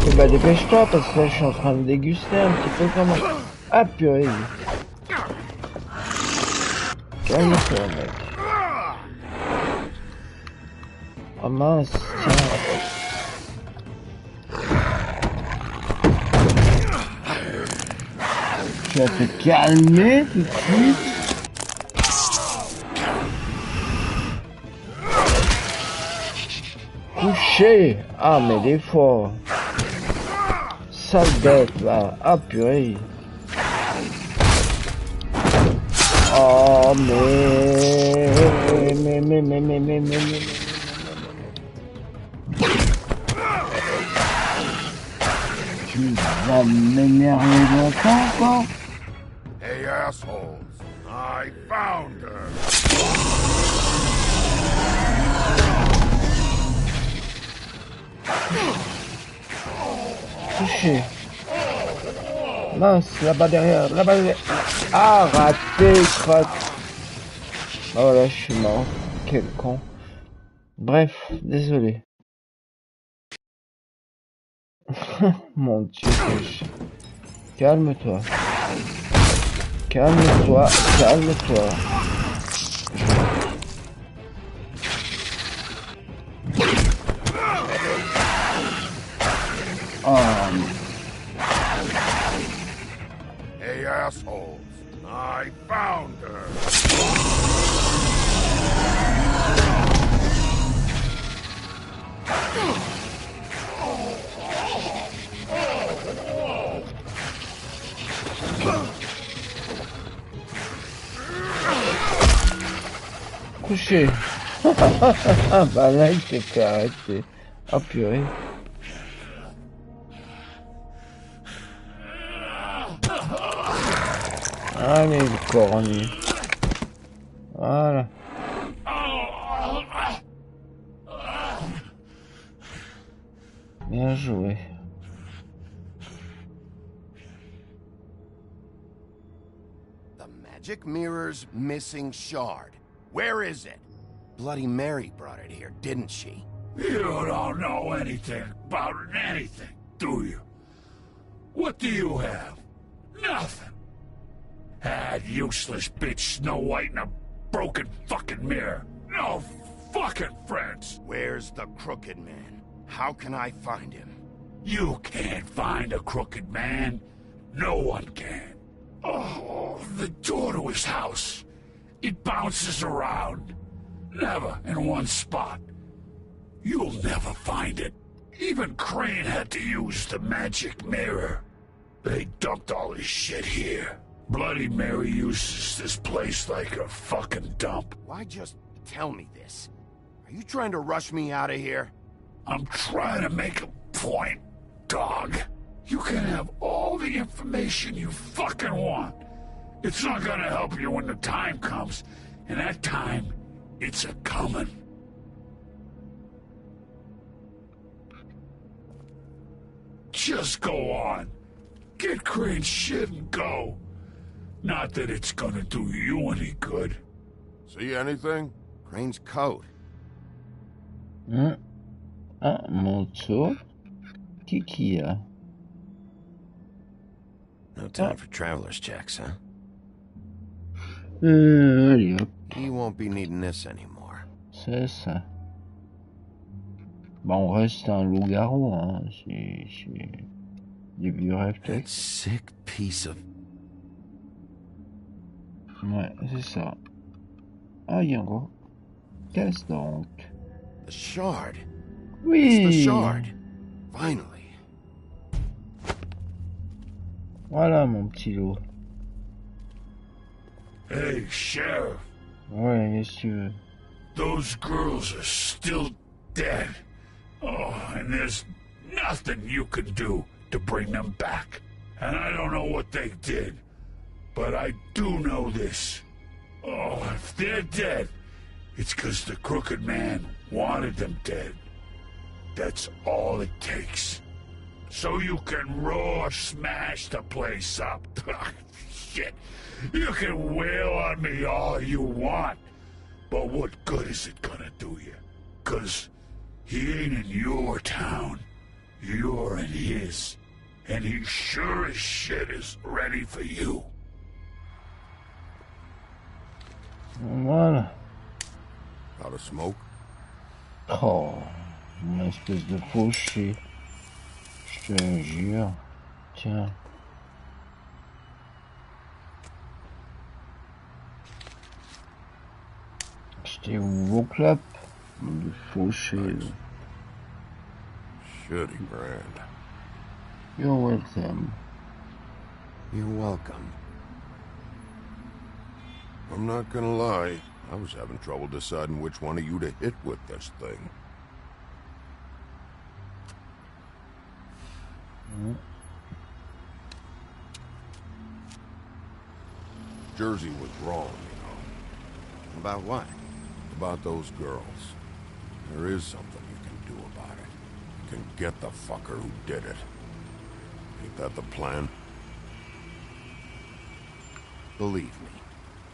Eh bah dépêche-toi parce que là je suis en train de déguster un petit peu comme... Ah purée. Calme-toi mec. Oh mince, tiens. Tu vas te calmer tout de suite. Couché. Ah mais des fois. Sale bête là. Ah purée. Oh mais. Tu vas m'énerver longtemps quoi. Hey assholes, I found her. Touché. Mince, là-bas derrière, là-bas derrière. Ah, raté, crotte. Oh là, je suis mort. Quel con. Bref, désolé. Mon Dieu, calme-toi. Calme-toi, calme-toi. Hey assholes, I found her. Couché. Bah là, il s'est fait arrêter. Oh purée. Allez, le cornu. Voilà. Bien joué. The magic mirror's missing shard. Where is it? Bloody Mary brought it here, didn't she? You don't know anything about anything, do you? What do you have? Nothing. That useless bitch Snow White and a broken fucking mirror. No fucking friends. Where's the Crooked Man? How can I find him? You can't find a crooked man. No one can. Oh, the door to his house. It bounces around. Never in one spot. You'll never find it. Even Crane had to use the magic mirror. They dumped all his shit here. Bloody Mary uses this place like a fucking dump. Why just tell me this? Are you trying to rush me out of here? I'm trying to make a point, dog. You can have all the information you fucking want. It's not gonna help you when the time comes, and that time, it's a-comin'. Just go on. Get Crane's shit and go. Not that it's gonna do you any good. See anything? Crane's coat. Un manteau. Qui a? No time for traveler's checks, huh? Allez hop. You won't be needing this anymore. C'est ça. Bah on reste un loup-garou, hein. J'ai des vieux réflexes. Sick piece of... Ouais, c'est ça. Ah, Yango. Qu'est-ce donc? The shard. Oui. It's the shard. Finally. Voilà mon petit loup. Hey, Sheriff. Ouais, qu'est-ce que tu veux? Those girls are still dead. Oh, and there's nothing you can do to bring them back. And I don't know what they did, but I do know this. Oh, if they're dead, it's 'cause the Crooked Man wanted them dead. That's all it takes. So you can raw smash the place up. Shit. You can wail on me all you want. But what good is it gonna do you? 'Cause he ain't in your town. You're in his. And he sure as shit is ready for you. Voilà. Out of smoke? Oh, une espèce de fauché. Je te jure. Tiens. J'étais où vos clopes? De fauché. Nice. Shitty brand. You're welcome. You're welcome. I'm not gonna lie. I was having trouble deciding which one of you to hit with this thing. Jersey was wrong, you know. About what? About those girls. There is something you can do about it. You can get the fucker who did it. Ain't that the plan? Believe me,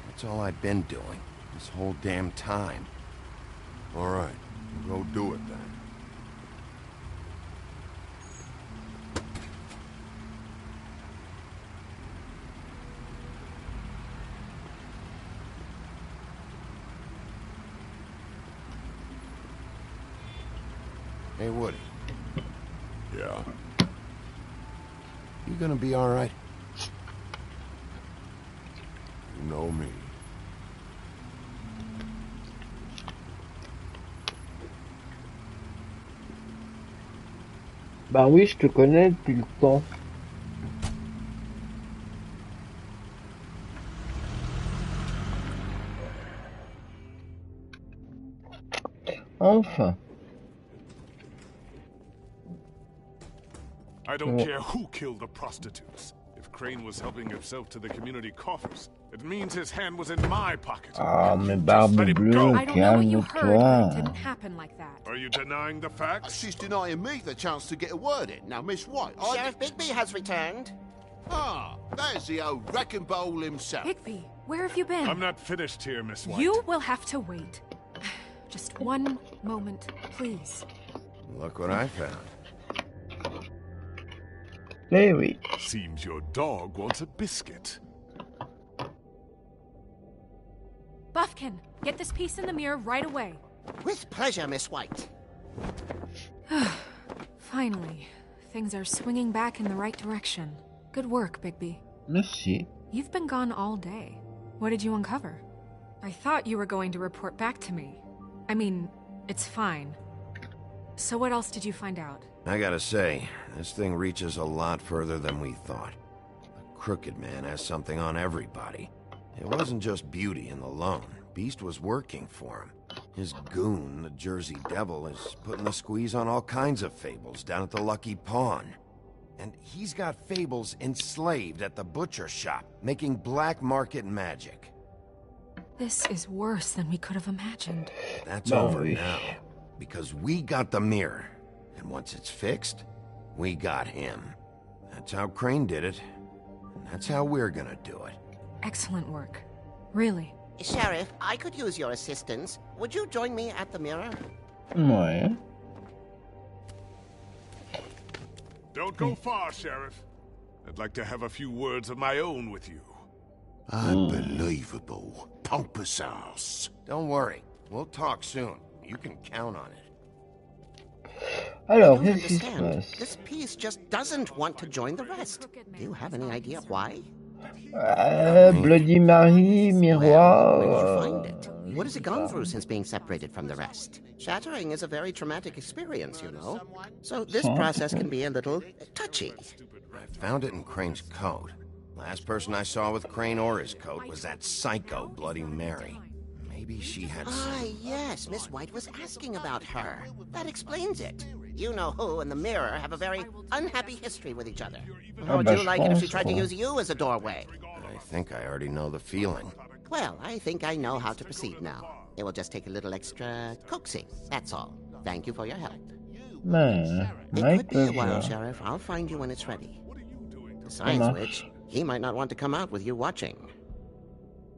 that's all I've been doing this whole damn time. All right, go do it then. Hey, Woody. Yeah? You gonna be all right? You know me. Bah oui, je te connais depuis le temps. Enfin. I don't care who killed the prostitutes. If Crane was helping himself to the community coffers, it means his hand was in my pocket. Ah, mais Barbe Bleue, calme-toi. It didn't happen like that. Are you denying the facts? She's denying me the chance to get a word in. Now, Miss White, Sheriff Bigby has returned. Ah, there's the old wrecking bowl himself. Bigby, where have you been? I'm not finished here, Miss White. You will have to wait. Just one moment, please. Look what I found. Very. Seems your dog wants a biscuit. Buffkin, get this piece in the mirror right away. With pleasure, Miss White. Finally, things are swinging back in the right direction. Good work, Bigby. Merci. You've been gone all day. What did you uncover? I thought you were going to report back to me. I mean, it's fine. So what else did you find out? I gotta say, this thing reaches a lot further than we thought. The Crooked Man has something on everybody. It wasn't just Beauty and the Lone. Beast was working for him. His goon, the Jersey Devil, is putting the squeeze on all kinds of fables down at the Lucky Pawn. And he's got fables enslaved at the butcher shop, making black market magic. This is worse than we could have imagined. That's over now, because we got the mirror. And once it's fixed, we got him. That's how Crane did it, and that's how we're gonna do it. Excellent work. Really. Sheriff, I could use your assistance. Would you join me at the mirror? Ouais. Don't go far, Sheriff. I'd like to have a few words of my own with you. Unbelievable. Pompous ass. Don't worry. We'll talk soon. You can count on it. Alors, I don't qu'est-ce qui se understand. passe? This piece just doesn't want to join the rest. Do you have any idea why? Bloody Mary, miroir. Where did you find it? What has it gone through since being separated from the rest? Shattering is a very traumatic experience, you know. So this process can be a little touchy. I found it in Crane's coat. Last person I saw with Crane or his coat was that psycho Bloody Mary. Maybe she had Ah, yes, Miss White was asking about her. That explains it. You know who and the mirror have a very unhappy history with each other. How would you like it if she tried to use you as a doorway? I think I already know the feeling. Well, I think I know how to proceed now. It will just take a little extra coaxing, that's all. Thank you for your help. It could be a while, Sheriff. I'll find you when it's ready. Besides which, he might not want to come out with you watching.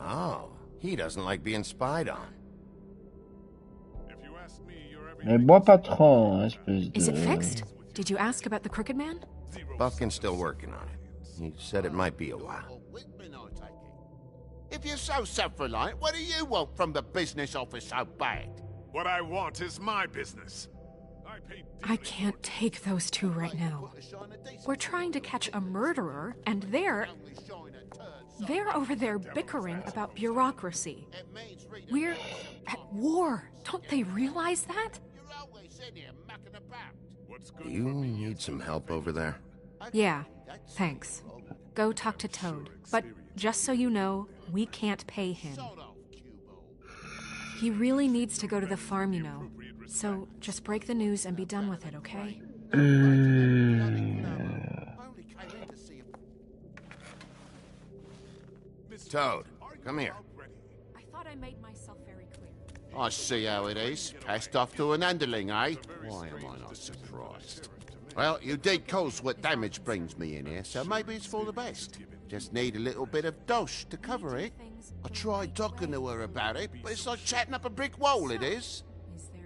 Oh, he doesn't like being spied on. Mais bois pas trop, hein, espèce de... Is it fixed? Did you ask about the Crooked Man? Buckin's still working on it. He said it might be a while. If you're so self-reliant, what do you want from the business office so bad? What I want is my business. I can't take those two right now. We're trying to catch a murderer, and they're over there bickering about bureaucracy. We're at war. Don't they realize that? Do you need some help over there? Yeah, thanks. Go talk to Toad. But just so you know, we can't pay him. He really needs to go to the farm, you know. So just break the news and be done with it, okay? Toad, come here. I thought I made myself very clear. I see how it is. Passed off to an underling, eh? Why am I not surprised? Well, you did cause what damage brings me in here, so maybe it's for the best. Just need a little bit of dosh to cover it. I tried talking to her about it, but it's like chatting up a brick wall, it is.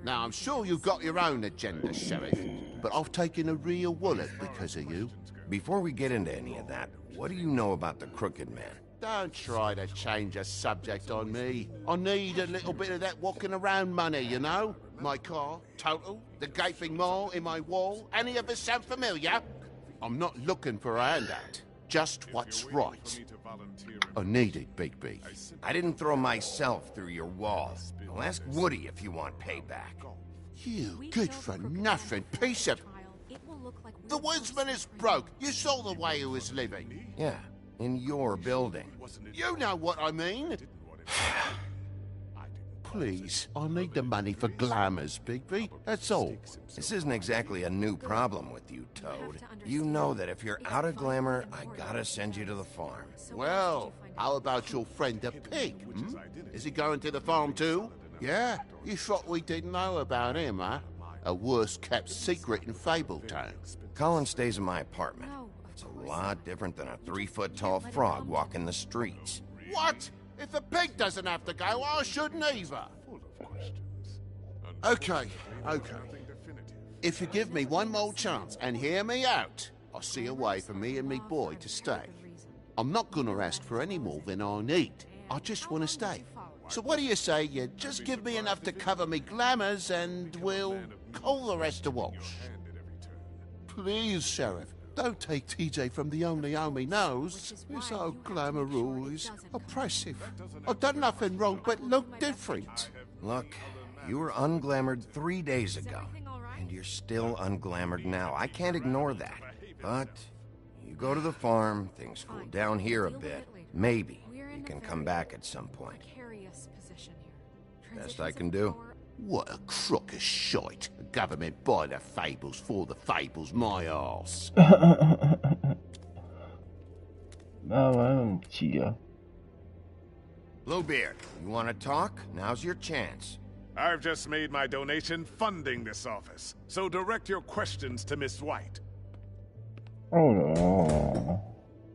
Now, I'm sure you've got your own agenda, Sheriff, but I've taken a real wallet because of you. Before we get into any of that, what do you know about the Crooked Man? Don't try to change a subject on me. I need a little bit of that walking around money, you know? My car, total, the gaping maw in my wall. Any of us sound familiar? I'm not looking for a handout. Just what's right. I need it, Bigby. I didn't throw myself through your wall. I'll ask Woody if you want payback. You good-for-nothing piece of... The woodsman is broke. You saw the way he was living. Yeah, in your building. You know what I mean. Please, I need the money for glamours, Bigby. That's all. This isn't exactly a new problem with you, Toad. You know that if you're out of glamour, I gotta send you to the farm. Well, how about your friend the pig? Is he going to the farm too? Yeah? You thought we didn't know about him, huh? A worst-kept secret in Fabletown. Colin stays in my apartment. It's a lot different than a 3-foot-tall frog walking the streets. What? If the pig doesn't have to go, I shouldn't either. Okay. If you give me one more chance and hear me out, I'll see a way for me and me boy to stay. I'm not gonna ask for any more than I need. I just want to stay. So what do you say you just give me enough to cover me glamours and we'll call the rest a wash? Please, Sheriff. Don't take TJ from the only home he knows. He's so glamorous, oppressive. I've done nothing wrong but look different. Look, you were unglamoured 3 days ago, and you're still unglamoured now. I can't ignore that. But you go to the farm, things cool down here a bit. Maybe you can come back at some point. Best I can do. What a crock of shite. The government buy the fables for the fables, my arse. Ah ouais, mon petit gars. Bluebeard, you want to talk? Now's your chance. I've just made my donation funding this office, so direct your questions to Miss White. Oh no.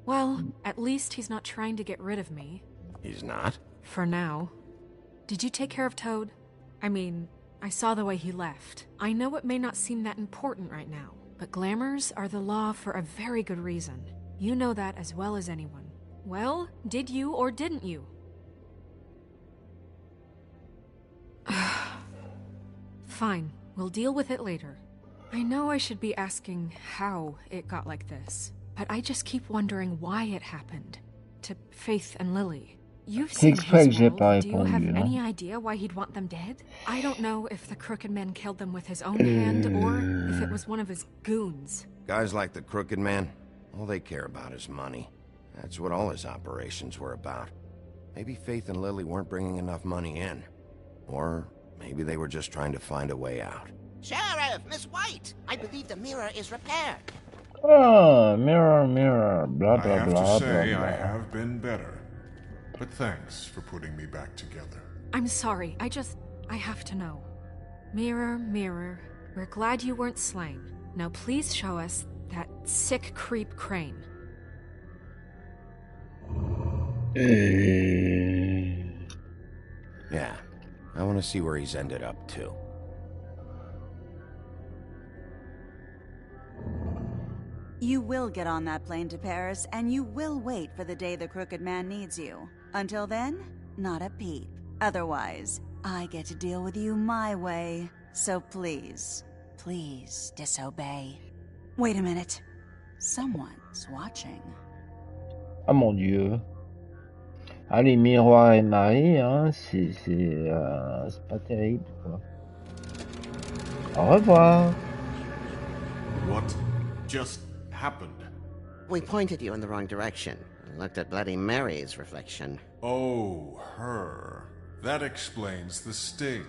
Well, at least he's not trying to get rid of me. He's not? For now. Did you take care of Toad? I mean, I saw the way he left. I know it may not seem that important right now, but glamours are the law for a very good reason. You know that as well as anyone. Well, did you or didn't you? Fine, we'll deal with it later. I know I should be asking how it got like this, but I just keep wondering why it happened. To Faith and Lily. You've seen his world. Do you have any idea why he'd want them dead? I don't know if the Crooked Man killed them with his own hand or if it was one of his goons. Guys like the Crooked Man, all they care about is money. That's what all his operations were about. Maybe Faith and Lily weren't bringing enough money in. Or maybe they were just trying to find a way out. Sheriff, Miss White, I believe the mirror is repaired. Oh, mirror, mirror, blah, blah, I have blah, to say blah, blah. I have been better. But thanks for putting me back together. I'm sorry, I have to know. Mirror, mirror, We're glad you weren't slain. Now please show us that sick creep Crane. Yeah, I want to see where he's ended up, too. You will get on that plane to Paris, and you will wait for the day the Crooked Man needs you. Until then, not a peep. Otherwise, I get to deal with you my way. So please, please disobey. Wait a minute. Someone's watching. Ah mon Dieu. Ah, les miroirs et Marie, hein, c'est pas terrible, quoi. Au revoir. What just happened? We pointed you in the wrong direction and looked at Bloody Mary's reflection. Oh, her. That explains the sting.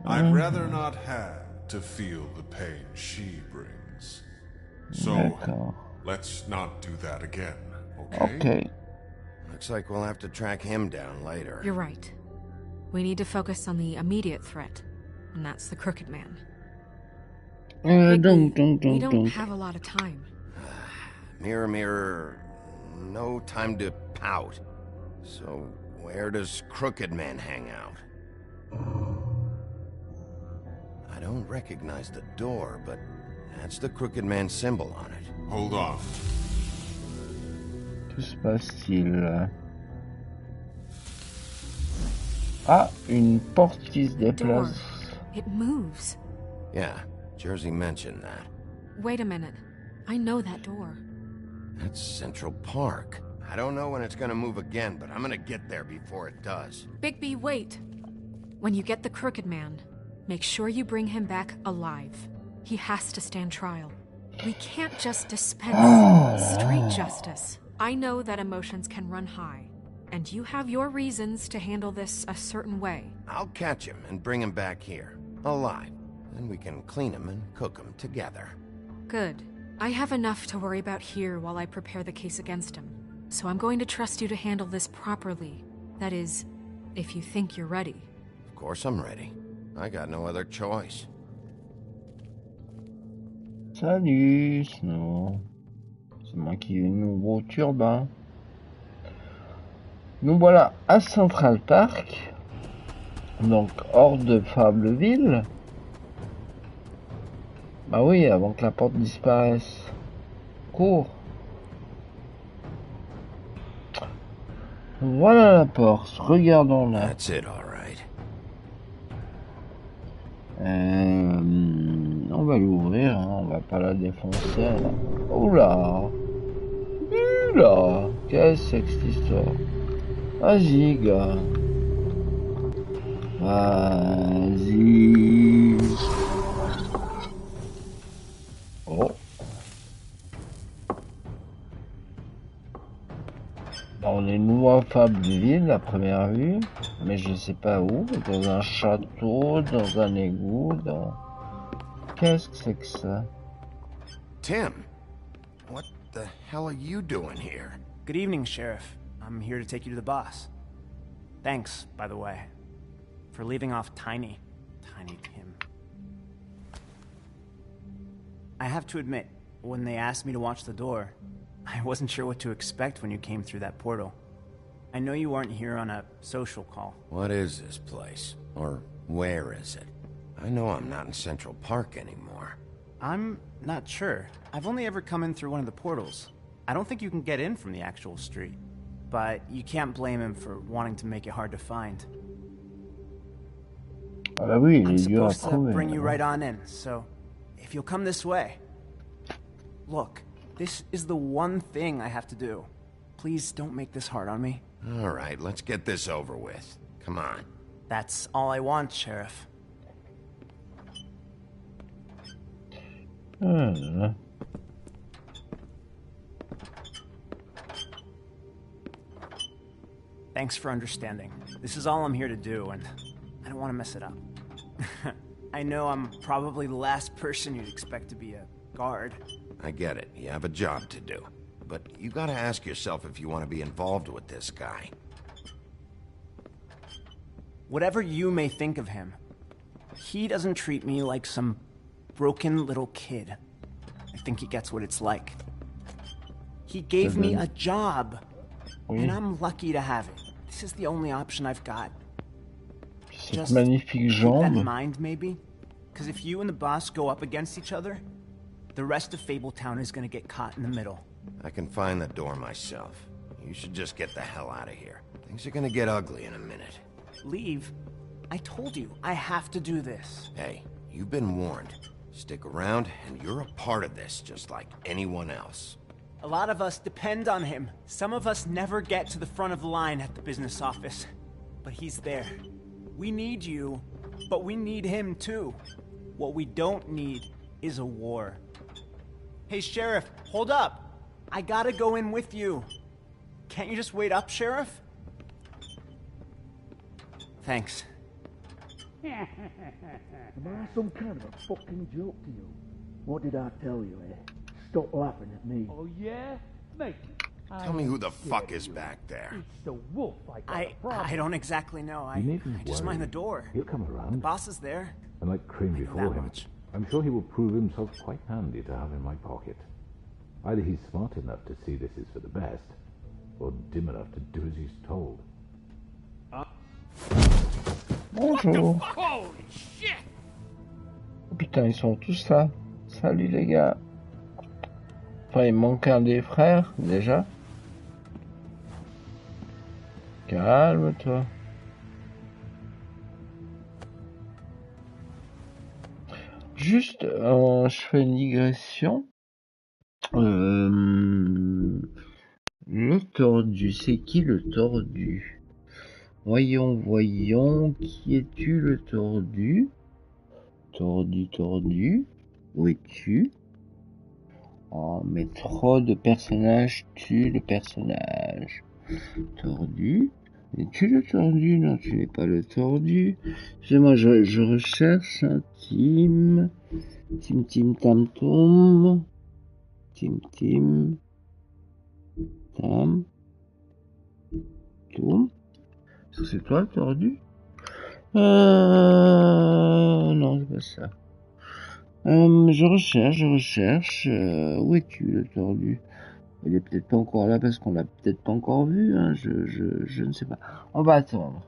I'd rather not have to feel the pain she brings. So, let's not do that again, okay? Okay. Looks like we'll have to track him down later. You're right. We need to focus on the immediate threat, and that's the Crooked Man. We don't have a lot of time. Mirror, mirror, no time to pout. So, where does Crooked Man hang out? I don't recognize the door, but that's the Crooked Man symbol on it. Hold on. Que se passe-t-il? Ah, une porte qui se déplace. It moves. Yeah, Jersey mentioned that. Wait a minute. I know that door. That's Central Park. I don't know when it's gonna move again, but I'm gonna get there before it does. Bigby, wait. When you get the Crooked Man, make sure you bring him back alive. He has to stand trial. We can't just dispense straight justice. I know that emotions can run high, and you have your reasons to handle this a certain way. I'll catch him and bring him back here, alive. Then we can clean him and cook him together. Good. I have enough to worry about here while I prepare the case against him. So I'm going to trust you to handle this properly. That is, if you think you're ready. Of course I'm ready. I got no other choice. Salut, Snow. C'est moi qui ai une nouveau turbin. Nous voilà à Central Park. Donc hors de Fableville. Bah oui, avant que la porte disparaisse. Cours. Voilà la porte, regardons-la. That's it, all right. On va l'ouvrir, hein, on va pas la défoncer. Là. Oula! Oula! Qu'est-ce que cette histoire? Vas-y, gars. Vas-y. Oh. On est nouveau à Fableville à première vue, mais je sais pas où, dans un château, dans un égout, dans... Qu'est-ce que c'est que ça? Tim, what the hell are you doing here? Good evening, Sheriff. I'm here to take you to the boss. Thanks, by the way, for leaving off Tiny Tim. I have to admit, when they asked me to watch the door, I wasn't sure what to expect when you came through that portal. I know you aren't here on a social call. What is this place? Or where is it? I know I'm not in Central Park anymore. I'm not sure. I've only ever come in through one of the portals. I don't think you can get in from the actual street. But you can't blame him for wanting to make it hard to find. Ah bah oui, I'm supposed to bring you right on in, so if you'll come this way. Look, this is the one thing I have to do. Please don't make this hard on me. All right, let's get this over with. Come on. That's all I want, Sheriff. Thanks for understanding. This is all I'm here to do, and I don't want to mess it up. I know I'm probably the last person you'd expect to be a guard. I get it. You have a job to do. But you gotta ask yourself if you want to be involved with this guy. Whatever you may think of him, he doesn't treat me like some broken little kid. I think he gets what it's like. He gave me a job, and I'm lucky to have it. This is the only option I've got. Just keep that in mind, maybe? Because if you and the boss go up against each other, the rest of Fabletown is gonna get caught in the middle. I can find the door myself. You should just get the hell out of here. Things are gonna get ugly in a minute. Leave? I told you, I have to do this. Hey, you've been warned. Stick around, and you're a part of this, just like anyone else. A lot of us depend on him. Some of us never get to the front of the line at the business office. But he's there. We need you, but we need him too. What we don't need is a war. Hey, Sheriff, hold up. I gotta go in with you. Can't you just wait up, Sheriff? Thanks. Am I some kind of a fucking joke to you? What did I tell you, eh? Stop laughing at me. Oh, yeah? Make it. Tell me who the fuck is back there. It's the wolf I don't exactly know. I just mind the door. He'll come around. The boss is there. And like Crane before him, I'm sure he will prove himself quite handy to have in my pocket. Either he's smart enough to see this is for the best, or dim enough to do as he's told. Bonjour. Holy shit! Oh, putain, ils sont tous là. Salut les gars. Enfin, il manque un des frères, déjà. Calme-toi. Juste, je fais une digression. Le tordu, c'est qui le tordu? Voyons, qui es-tu le tordu? Tordu, où es-tu? Oh, mais trop de personnages tuent le personnage. Tordu. Es-tu le tordu? Non, tu n'es pas le tordu. Excusez-moi, je recherche un Tim Tam Tom. Tim Tam Tom. Est-ce que c'est toi le tordu? Non, c'est pas ça. Je recherche. Où es-tu le tordu? Il est peut-être pas encore là parce qu'on l'a peut-être pas encore vu, hein. Je ne sais pas. On va attendre.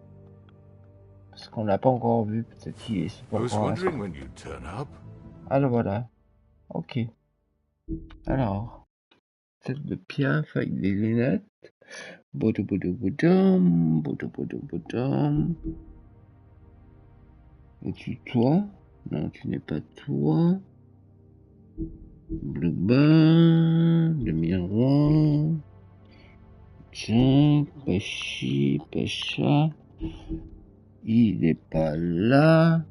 Parce qu'on l'a pas encore vu, peut-être qu'il est pas encore là. Alors voilà. Ok. Alors. Tête de Piaf avec des lunettes. Bodom. Es-tu toi? Non, tu n'es pas toi. Blue Bar, le miroir. Jack, Pacha. Il est pas là.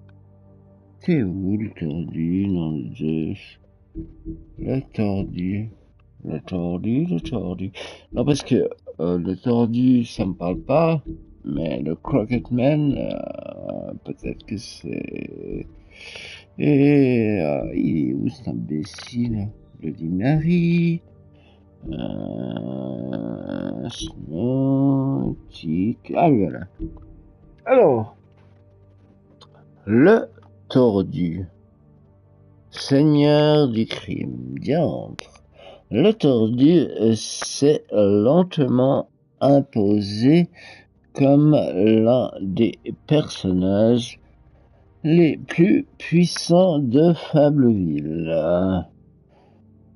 T'es où le tordu? Non, le tordu. Non, parce que le tordu, ça me parle pas. Mais le Crooked Man, peut-être que c'est... Et il est où cet imbécile? Bloody Mary. Tic. Ah voilà. Alors, le tordu. Seigneur du crime. Diantre. Le tordu s'est lentement imposé comme l'un des personnages les plus puissants de Fableville.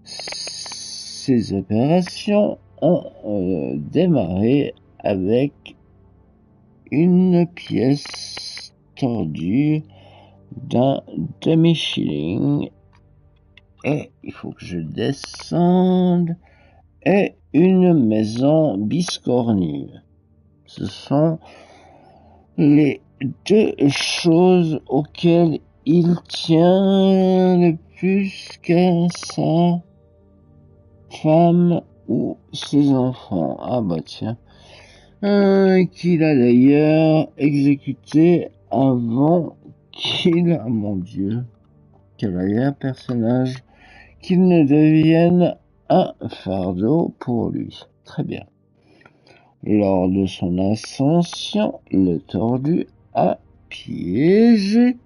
Ces opérations ont démarré avec une pièce tordue d'un demi-shilling et il faut que je descende et une maison biscornue. Ce sont les deux choses auxquelles il tient le plus qu'à sa femme ou ses enfants. Ah bah tiens. Qu'il a d'ailleurs exécuté avant qu'il... Oh mon Dieu. Quel ailleurs personnage qu'il ne devienne un fardeau pour lui. Très bien. Lors de son ascension, le tordu a piégé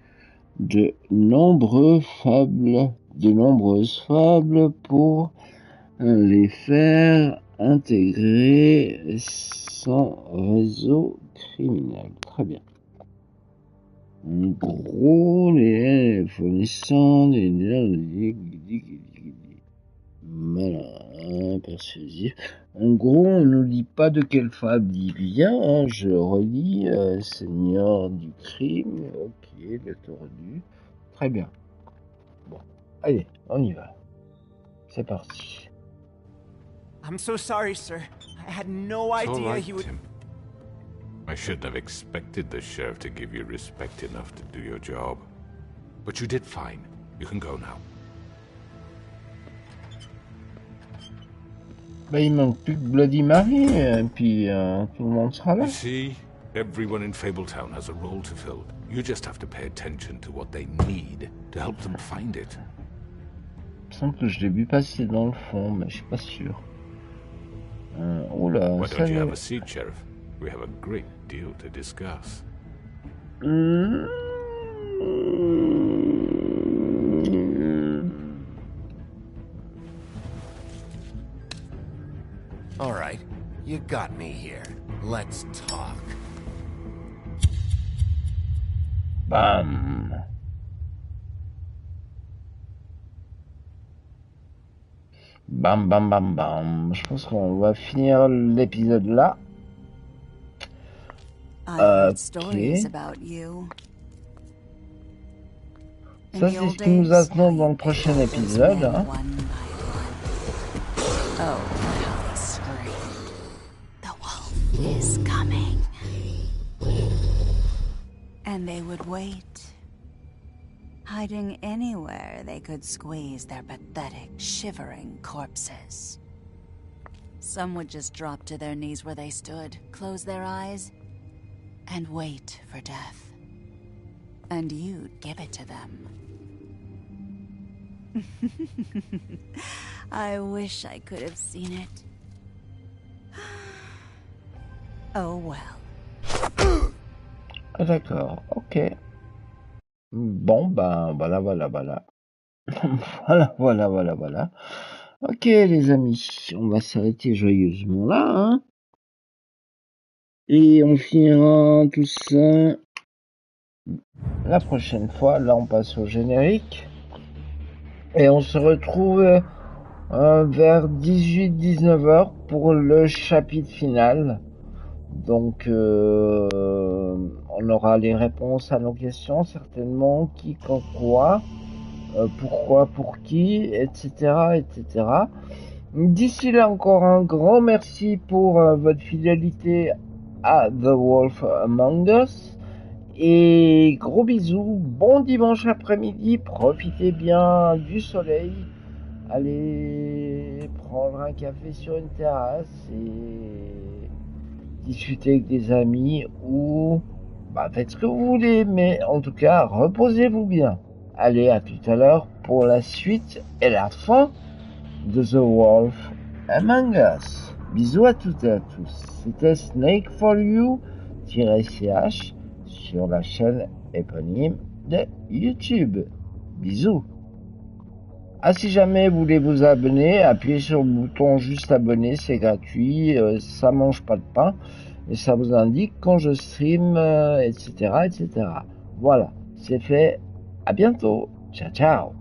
de nombreuses fables pour les faire intégrer son réseau criminel. Très bien. En gros, les fournissants malin, persuasif. En gros, on ne dit pas de quelle fable il vient. Hein. Je relis Seigneur du crime. Ok, le tordu. Très bien. Bon, allez, on y va. C'est parti. I'm so sorry, sir. I had no It's all idea right, he would. Tim. I shouldn't have expected the sheriff to give you respect enough to do your job. But you did fine. You can go now. Bah, il manque plus que Bloody Mary, et puis tout le monde sera là. You see, everyone in Fabletown has a role to fill. You just have to pay attention to what they need to help them find it. Il me semble que je l'ai vu passer dans le fond, mais je suis pas sûr. Oh là, Why ça don't you have a seat, Sheriff? We have a great deal to discuss. All right, you got me here. Let's talk. Bam. Bam, bam, bam, bam. Je pense qu'on va finir l'épisode là. I've heard stories about you. Ça, c'est ce qui nous attend dans le prochain épisode. Hein. Oh, how they screamed. The wolf is coming. And they would wait, hiding anywhere they could squeeze their pathetic, shivering corpses. Some would just drop to their knees where they stood, close their eyes, and wait for death. And you'd give it to them. I wish I could have seen it. Oh well. Ah, d'accord, ok. Bon, ben, voilà. voilà. Ok, les amis, on va s'arrêter joyeusement là, hein. Et on finira tout ça la prochaine fois. Là, on passe au générique. Et on se retrouve vers 18-19h pour le chapitre final. Donc, on aura les réponses à nos questions, certainement, qui, quand, quoi, pourquoi, pour qui, etc. D'ici là, encore un grand merci pour votre fidélité à The Wolf Among Us. Et gros bisous, bon dimanche après-midi, profitez bien du soleil. Allez prendre un café sur une terrasse et discuter avec des amis ou faites ce que vous voulez, mais en tout cas reposez-vous bien. Allez, à tout à l'heure pour la suite et la fin de The Wolf Among Us. Bisous à toutes et à tous. C'était Snake for You-ch sur la chaîne éponyme de YouTube. Bisous. Ah, si jamais vous voulez vous abonner, appuyez sur le bouton juste abonner, c'est gratuit, ça mange pas de pain, et ça vous indique quand je stream, etc. Voilà, c'est fait. À bientôt. Ciao, ciao.